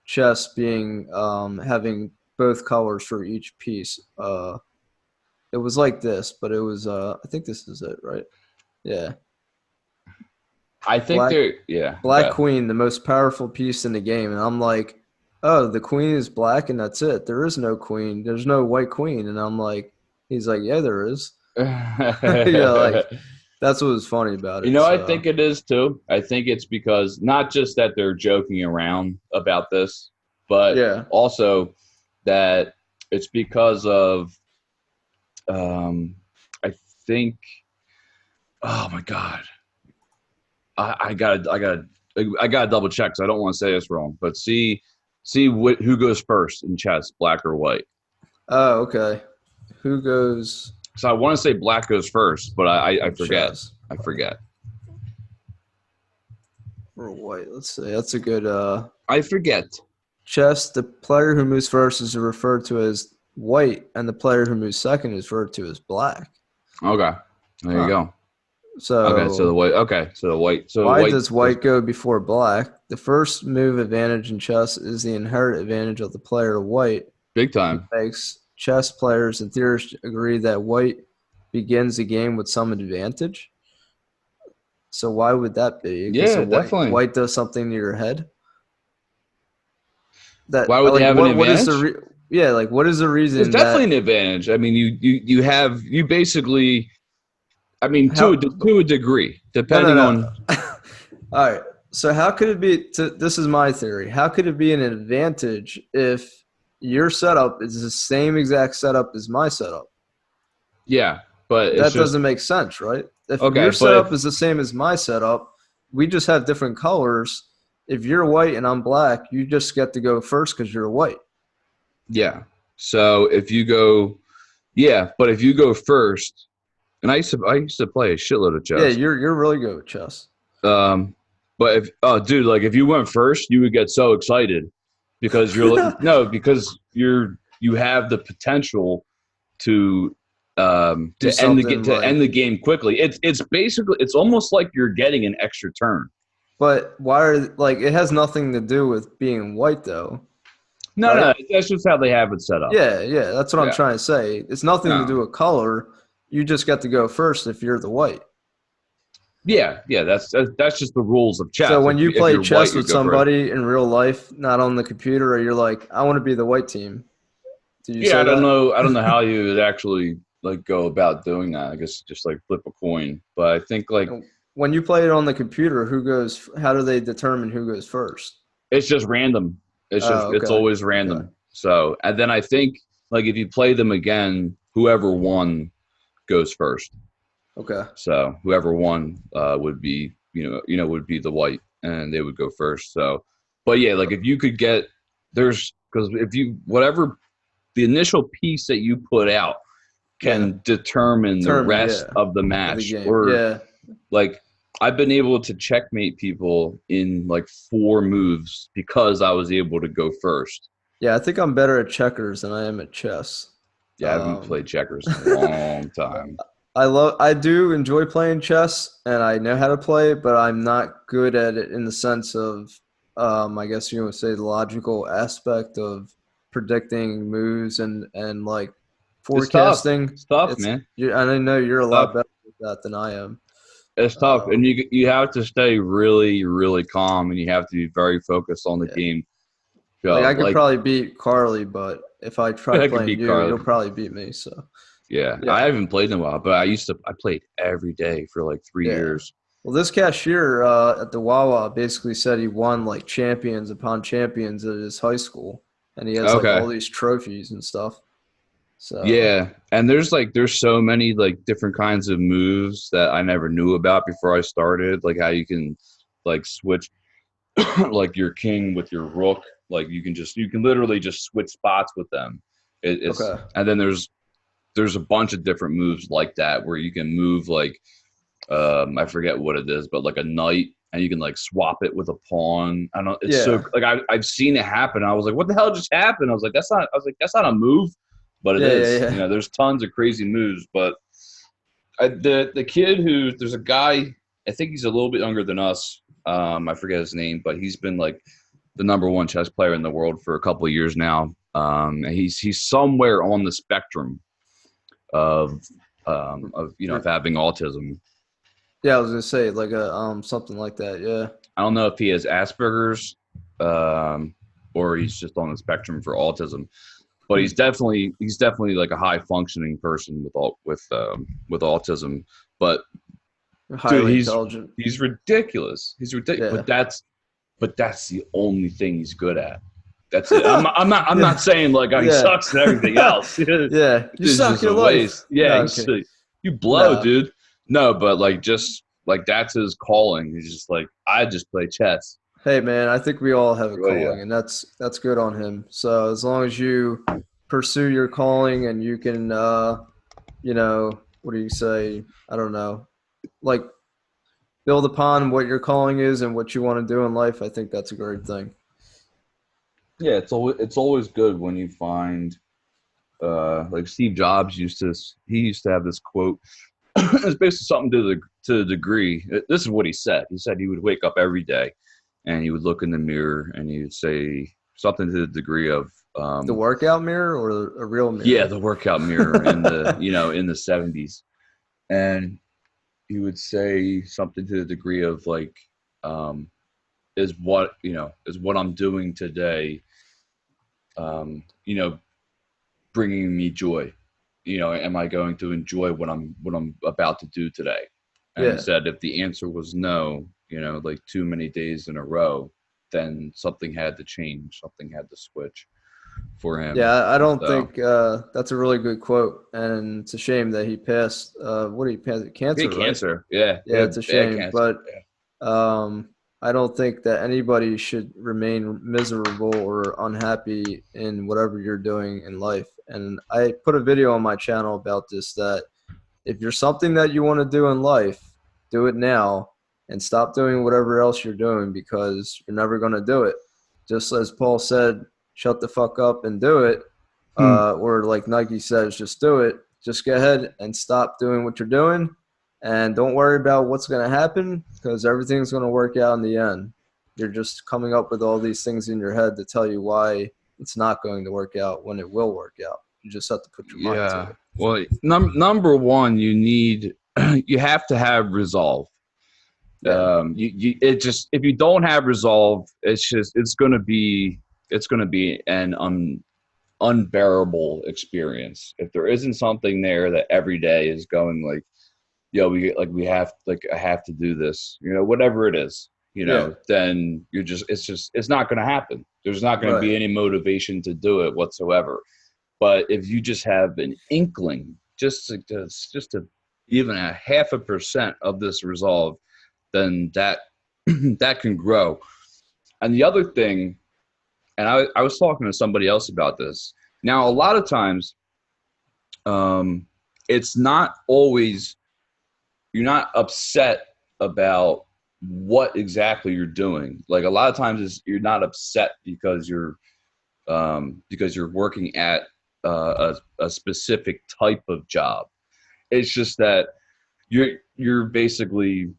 chess being having both colors for each piece. It was like this, but it was I think this is it, right? Yeah. I think Black Queen, the most powerful piece in the game. And I'm like, oh, the queen is black and that's it. There is no queen. There's no white queen. And I'm like, he's like, yeah, there is. Yeah, like that's what was funny about it. You know, I think it is too. I think it's because not just that they're joking around about this, but also that it's because of, I think, oh my God. I gotta double check because I don't want to say this wrong. But see who goes first in chess, black or white. Oh, okay. Who goes? So I want to say black goes first, but I forget. Chess. I forget. Or white. Let's see. That's a good. I forget. Chess. The player who moves first is referred to as white, and the player who moves second is referred to as black. Okay. There you go. So the white. Okay, so the white. So why does white go before black? The first move advantage in chess is the inherent advantage of the player white. Big time. Makes chess players and theorists agree that white begins the game with some advantage. So why would that be? Yeah, definitely. White does something to your head. Why would they have an advantage? What is what is the reason? There's definitely an advantage. I mean, you basically. I mean, to a degree, depending on. All right. So how could it be? This is my theory. How could it be an advantage if your setup is the same exact setup as my setup? Yeah, but that doesn't make sense, right? If your setup is the same as my setup, we just have different colors. If you're white and I'm black, you just get to go first because you're white. Yeah. So if you go, but if you go first. And I used to play a shitload of chess. Yeah, you're really good with chess. But if you went first, you would get so excited because because you have the potential to end the game quickly. It's basically almost like you're getting an extra turn. But why it has nothing to do with being white though. No, that's just how they have it set up. Yeah, that's what I'm trying to say. It's nothing to do with color. You just got to go first if you're the white. Yeah, that's just the rules of chess. So when you play chess with somebody in real life, not on the computer, or you're like, I want to be the white team. I don't know. I don't know how you would actually go about doing that. I guess just flip a coin. But I think when you play it on the computer, how do they determine who goes first? It's just random. It's always random. Okay. So and then I think if you play them again, whoever won goes first. Okay. So whoever won would be would be the white and they would go first. So, but if you could get because if you whatever the initial piece that you put out can determine the rest of the match. I've been able to checkmate people in 4 moves because I was able to go first. Yeah, I think I'm better at checkers than I am at chess. Yeah, I haven't played checkers in a long time. I do enjoy playing chess, and I know how to play it, but I'm not good at it in the sense of, I guess you would say, the logical aspect of predicting moves and forecasting. It's tough, man. I know you're a lot better at that than I am. It's tough, and you have to stay really, really calm, and you have to be very focused on the game. I could probably beat Carly, but if I try playing you, you'll probably beat me. So yeah, I haven't played in a while, but I played every day for 3 years. Well, this cashier at the Wawa basically said he won champions upon champions at his high school, and he has all these trophies and stuff. So yeah, and there's so many different kinds of moves that I never knew about before I started, how you can switch your king with your rook. You can literally just switch spots with them. And then there's a bunch of different moves like that where you can move I forget what it is, but a knight, and you can swap it with a pawn. I don't know. It's so I've seen it happen. I was like, what the hell just happened? I was like, that's not a move, but it is. Yeah. There's tons of crazy moves. But the kid there's a guy, I think he's a little bit younger than us. I forget his name, but he's been the number 1 chess player in the world for a couple of years now. And he's somewhere on the spectrum of having autism. Yeah, I was gonna say like a something like that. Yeah. I don't know if he has Asperger's, or he's just on the spectrum for autism. But he's definitely like a high functioning person with autism. But dude, Highly intelligent. he's ridiculous. He's ridiculous. Yeah. But that's the only thing he's good at. That's it. I'm not saying like he sucks at everything else. Yeah, you suck your life. Yeah, No, you blow, No. dude. No, but like just like that's his calling. He's just like, I just play chess. Hey man, I think we all have a Oh, calling, yeah. and that's good on him. So as long as you pursue your calling and you can, you know, what do you say? I don't know, like build upon what your calling is and what you want to do in life. I think that's a great thing. Yeah, it's always good when you find like Steve Jobs used to have this quote. It's basically something to the degree. This is what he said. He said he would wake up every day and he would look in the mirror and he would say something to the degree of The workout mirror or a real mirror? yeah, the workout mirror in the in the 70s. And he would say something to the degree of like is what I'm doing today bringing me joy? Am I going to enjoy what I'm about to do today? And he said if the answer was no, like too many days in a row, then something had to change, something had to switch for him. Yeah, I don't think that's a really good quote, and it's a shame that he passed. What did he pass? Cancer. Right? Cancer. Yeah. Yeah, it's a shame, cancer. but I don't think that anybody should remain miserable or unhappy in whatever you're doing in life. And I put a video on my channel about this, that if you're something that you want to do in life, do it now and stop doing whatever else you're doing, because you're never going to do it. Just as Paul said, shut the fuck up and do it. Or like Nike says, just do it. Just go ahead and stop doing what you're doing. And don't worry about what's going to happen, because everything's going to work out in the end. You're just coming up with all these things in your head to tell you why it's not going to work out when it will work out. You just have to put your mind to it. Well, number one, you have to have resolve. Yeah. If you don't have resolve, it's going to be an unbearable experience. If there isn't something there that every day is going like, I have to do this, whatever it is, then it's not going to happen. There's not going to be any motivation to do it whatsoever. But if you just have an inkling, just to even 0.5% of this resolve, then that can grow. And the other thing, and I was talking to somebody else about this. Now, a lot of times, it's not always, you're not upset about what exactly you're doing. Like a lot of times you're not upset because you're working at a specific type of job. It's just that you're basically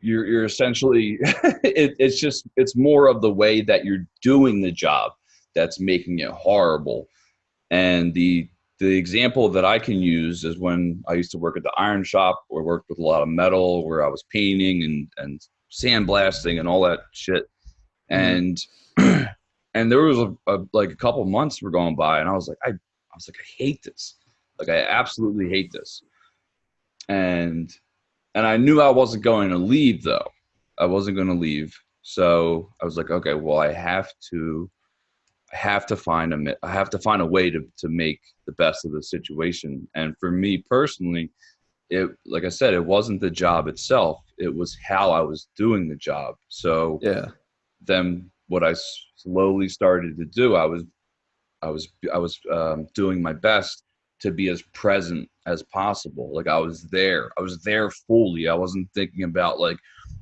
you're essentially it's more of the way that you're doing the job that's making it horrible. And the example that I can use is when I used to work at the iron shop, or worked with a lot of metal, where I was painting and sandblasting and all that shit. And and there was a couple months were going by, and I was like, I hate this. Like, I absolutely hate this. And I knew I wasn't going to leave, though. I wasn't going to leave. So I was like, okay, well, I have to find a way to make the best of the situation. And for me personally, like I said, it wasn't the job itself. It was how I was doing the job. So then what I slowly started to do, I was doing my best to be as present as possible. Like I was there fully. I wasn't thinking about like,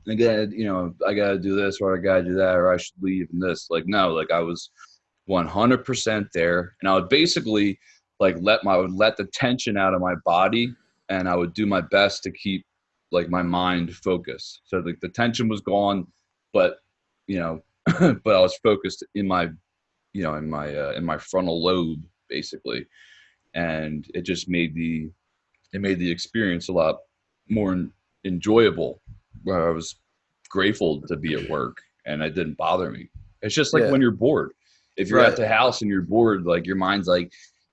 I gotta do this, or I gotta do that, or I should leave and this. Like, no, like I was 100% there. And I would basically like let the tension out of my body, and I would do my best to keep like my mind focused. So like the tension was gone, but but I was focused in my in my frontal lobe, basically. And it just made it made the experience a lot more enjoyable, where I was grateful to be at work and it didn't bother me. It's just like when you're bored. If you're at the house and you're bored, like your mind's like,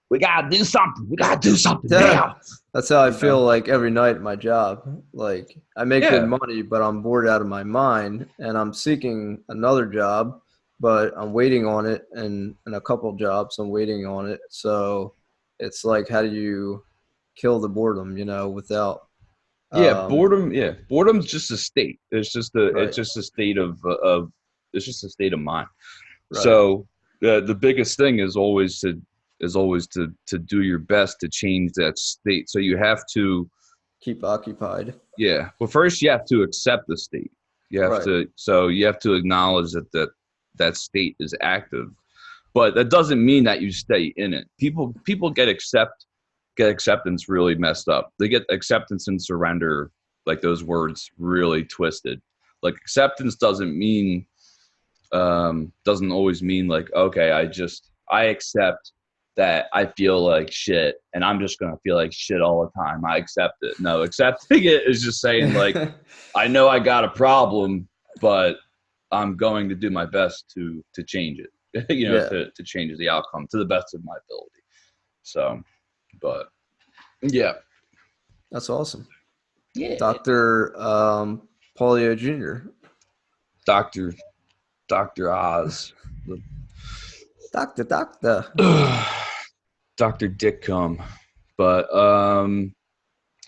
we gotta do something. We gotta do something now. That's how I feel like every night at my job. Like I make good money, but I'm bored out of my mind, and I'm seeking another job, but I'm waiting on it, and a couple jobs I'm waiting on it. So it's like, how do you kill the boredom? Without boredom. Yeah, boredom's just a state. It's just a state of it's just a state of mind. Right. So the biggest thing is always to do your best to change that state. So you have to keep occupied. Yeah. Well, first you have to accept the state. You have you have to acknowledge that state is active, but that doesn't mean that you stay in it. People get acceptance really messed up. They get acceptance and surrender, like those words, really twisted. Like acceptance doesn't always mean like, okay, I accept that I feel like shit and I'm just going to feel like shit all the time. I accept it. No, accepting it is just saying like, I know I got a problem, but I'm going to do my best to change it, to change the outcome to the best of my ability. So, but yeah. That's awesome. Yeah. Dr. Polio Jr. Dr. Oz. Doctor. Dr. Dickcomb. But all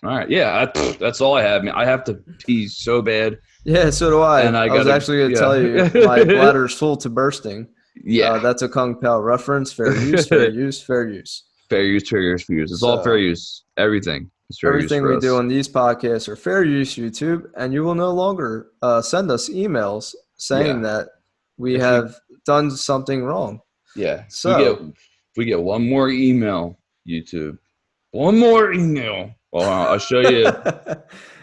right, yeah, that's all I have. I have to pee so bad. Yeah, so do I. And I was actually going to tell you my bladder's full to bursting. Yeah, that's a Kung Pao reference. Fair use, fair use, fair use. Fair use, fair use, fair use. It's all fair use. Everything. Everything we do on these podcasts are fair use, YouTube, and you will no longer send us emails saying that we have done something wrong. Yeah. So we get one more email, YouTube. One more email. Well, I'll show you.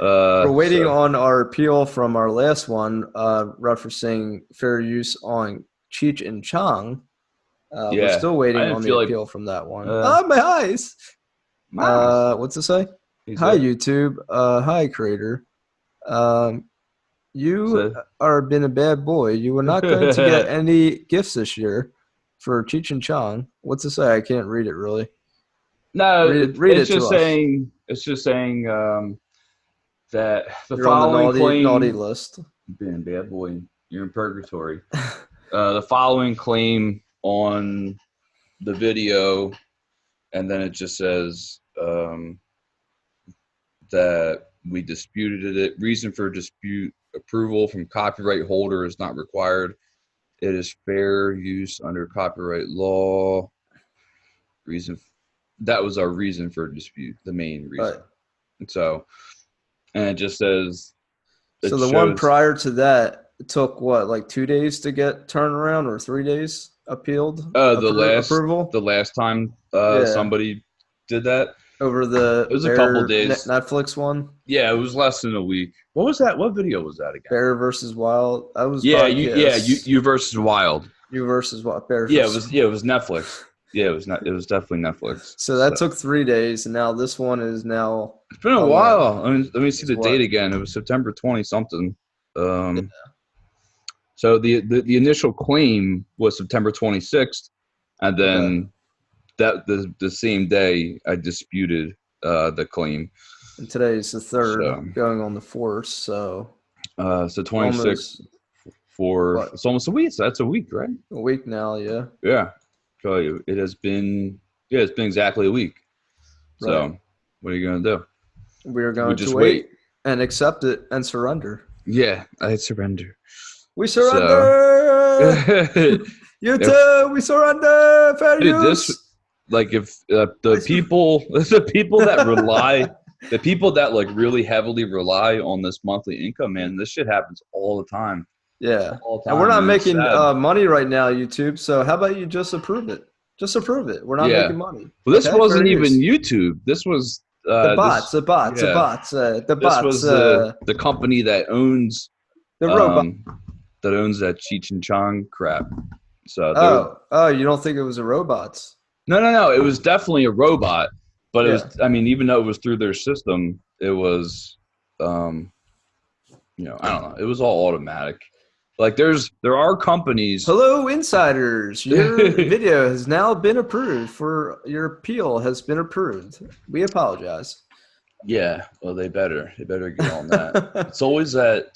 We're waiting on our appeal from our last one, referencing fair use on Cheech and Chong. We're still waiting on the appeal from that one. My eyes. What's it say? Hi, YouTube. Hi, creator. You are been a bad boy. You are not going to get any gifts this year for Cheech and Chong. What's it say? I can't read it really. No, read it's it just to saying. Us. It's just saying that the You're following on the naughty list. Being a bad boy, you're in purgatory. The following claim on the video, and then it just says that we disputed it. Reason for dispute: approval from copyright holder is not required. It is fair use under copyright law. That was our reason for dispute, the main reason. Right. So, and it just says. So the one prior to that took what, like 2 days to get turned around, or 3 days appealed? Approval? The last time somebody did that. Over the it was a couple days. Netflix one? Yeah, it was less than a week. What was that? What video was that again? Bear versus Wild. That was you versus Wild. You versus Wild. Bear versus. It was Netflix. Yeah, it was definitely Netflix. So that took 3 days, and now this one is now. It's been a while. Let me see the date again. It was September 20 something. So the initial claim was September 26th, and then the same day I disputed the claim. And today is the 3rd, going on the 4th. So 26th it's almost a week. So that's a week, right? A week now, yeah. Yeah. So it has been it's been exactly a week. So what are you gonna do? We are going to wait and accept it and surrender. Yeah, I surrender. We surrender. You too. We surrender. Fair use. If the people that rely, the people that like really heavily rely on this monthly income, man, this shit happens all the time. Yeah, and we're not making money right now, YouTube. So how about you just approve it? Just approve it. We're not making money. Well, this wasn't even YouTube. This was the bots. The bots. This was the company that owns the robot that owns that Cheech and Chong crap. So you don't think it was a robot? No. It was definitely a robot. But it was, I mean, even though it was through their system, it was, you know, I don't know. It was all automatic. Like there are companies. Hello, insiders. Your video has now been approved for your appeal has been approved. We apologize. Yeah, well, they better get on that. It's always that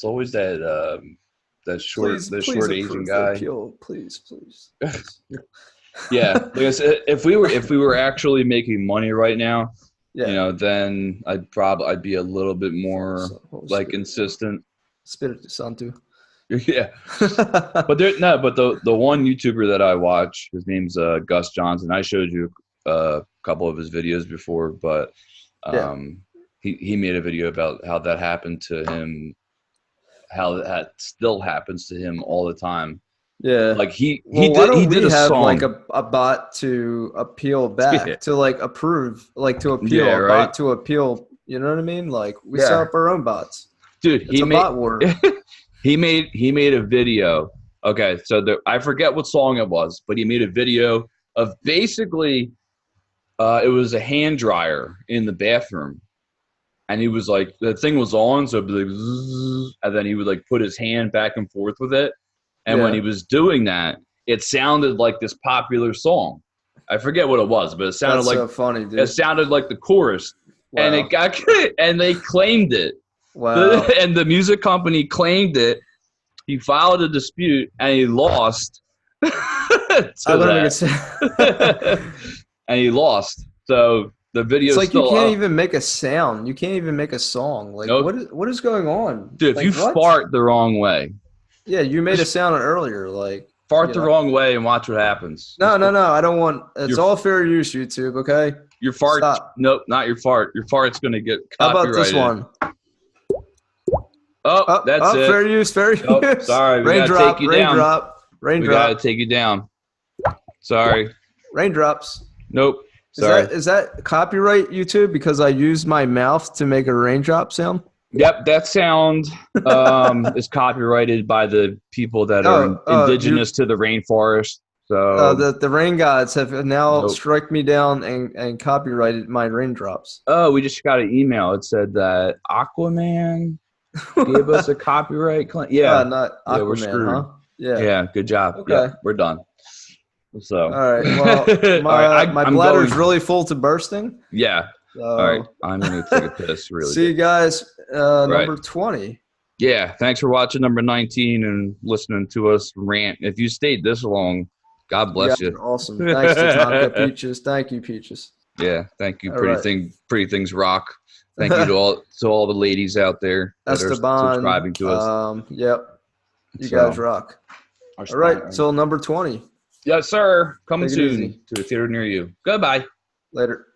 short short Asian guy. Appeal, please. Yeah, like I said, if we were actually making money right now, you know, then I'd be a little bit more like insistent. Spiritu Santo. Yeah, but the one YouTuber that I watch, his name's Gus Johnson. I showed you a couple of his videos before, but he made a video about how that happened to him, how that still happens to him all the time. Yeah, like he did a have song. like a bot to appeal back to like approve, like to appeal, a right? bot to appeal. You know what I mean? Like we set up our own bots. Dude, it's a bot war. He made a video. Okay, so I forget what song it was, but he made a video of basically it was a hand dryer in the bathroom, and he was like, the thing was on, so it'd be like, zzz, and then he would like put his hand back and forth with it, and when he was doing that, it sounded like this popular song. I forget what it was, but it sounded so funny, dude. It sounded like the chorus, and it got and they claimed it. Wow. And the music company claimed it. He filed a dispute and he lost. And he lost. So the video. It's like still you can't up. even make a sound. You can't even make a song. Like what is going on, dude? Like, if you fart the wrong way. Yeah, you made a sound earlier. Like fart the wrong way and watch what happens. No. I don't want. It's all fair use, YouTube. Okay. Your fart. Stop. Nope, not your fart. Your fart's gonna get copyrighted. How about this one? Oh, that's it. Fair use. Oh, sorry, we gotta take you down. Raindrop. We gotta take you down. Sorry. Raindrops. Nope. Sorry. Is that copyright, YouTube? Because I used my mouth to make a raindrop sound. Yep, that sound is copyrighted by the people that are indigenous to the rainforest. So the rain gods have now struck me down and copyrighted my raindrops. Oh, we just got an email. It said that Aquaman gave us a copyright claim. Yeah, not Aquaman, we're screwed. huh? Yeah. Yeah, good job. Okay. Yep, we're done. So all right. Well, my bladder's really full to bursting. Yeah. So, all right. I'm gonna take a piss. Really. See you guys. Number 20. Yeah. Thanks for watching number 19 and listening to us rant. If you stayed this long, God bless you. Awesome. Thanks to Tatanka Peaches. Thank you, Peaches. Yeah. Thank you. Pretty things rock. Thank you to all the ladies out there that are subscribing to us. Yep. You guys rock. All right. Till number 20. Yes, sir. Coming soon to a theater near you. Goodbye. Later.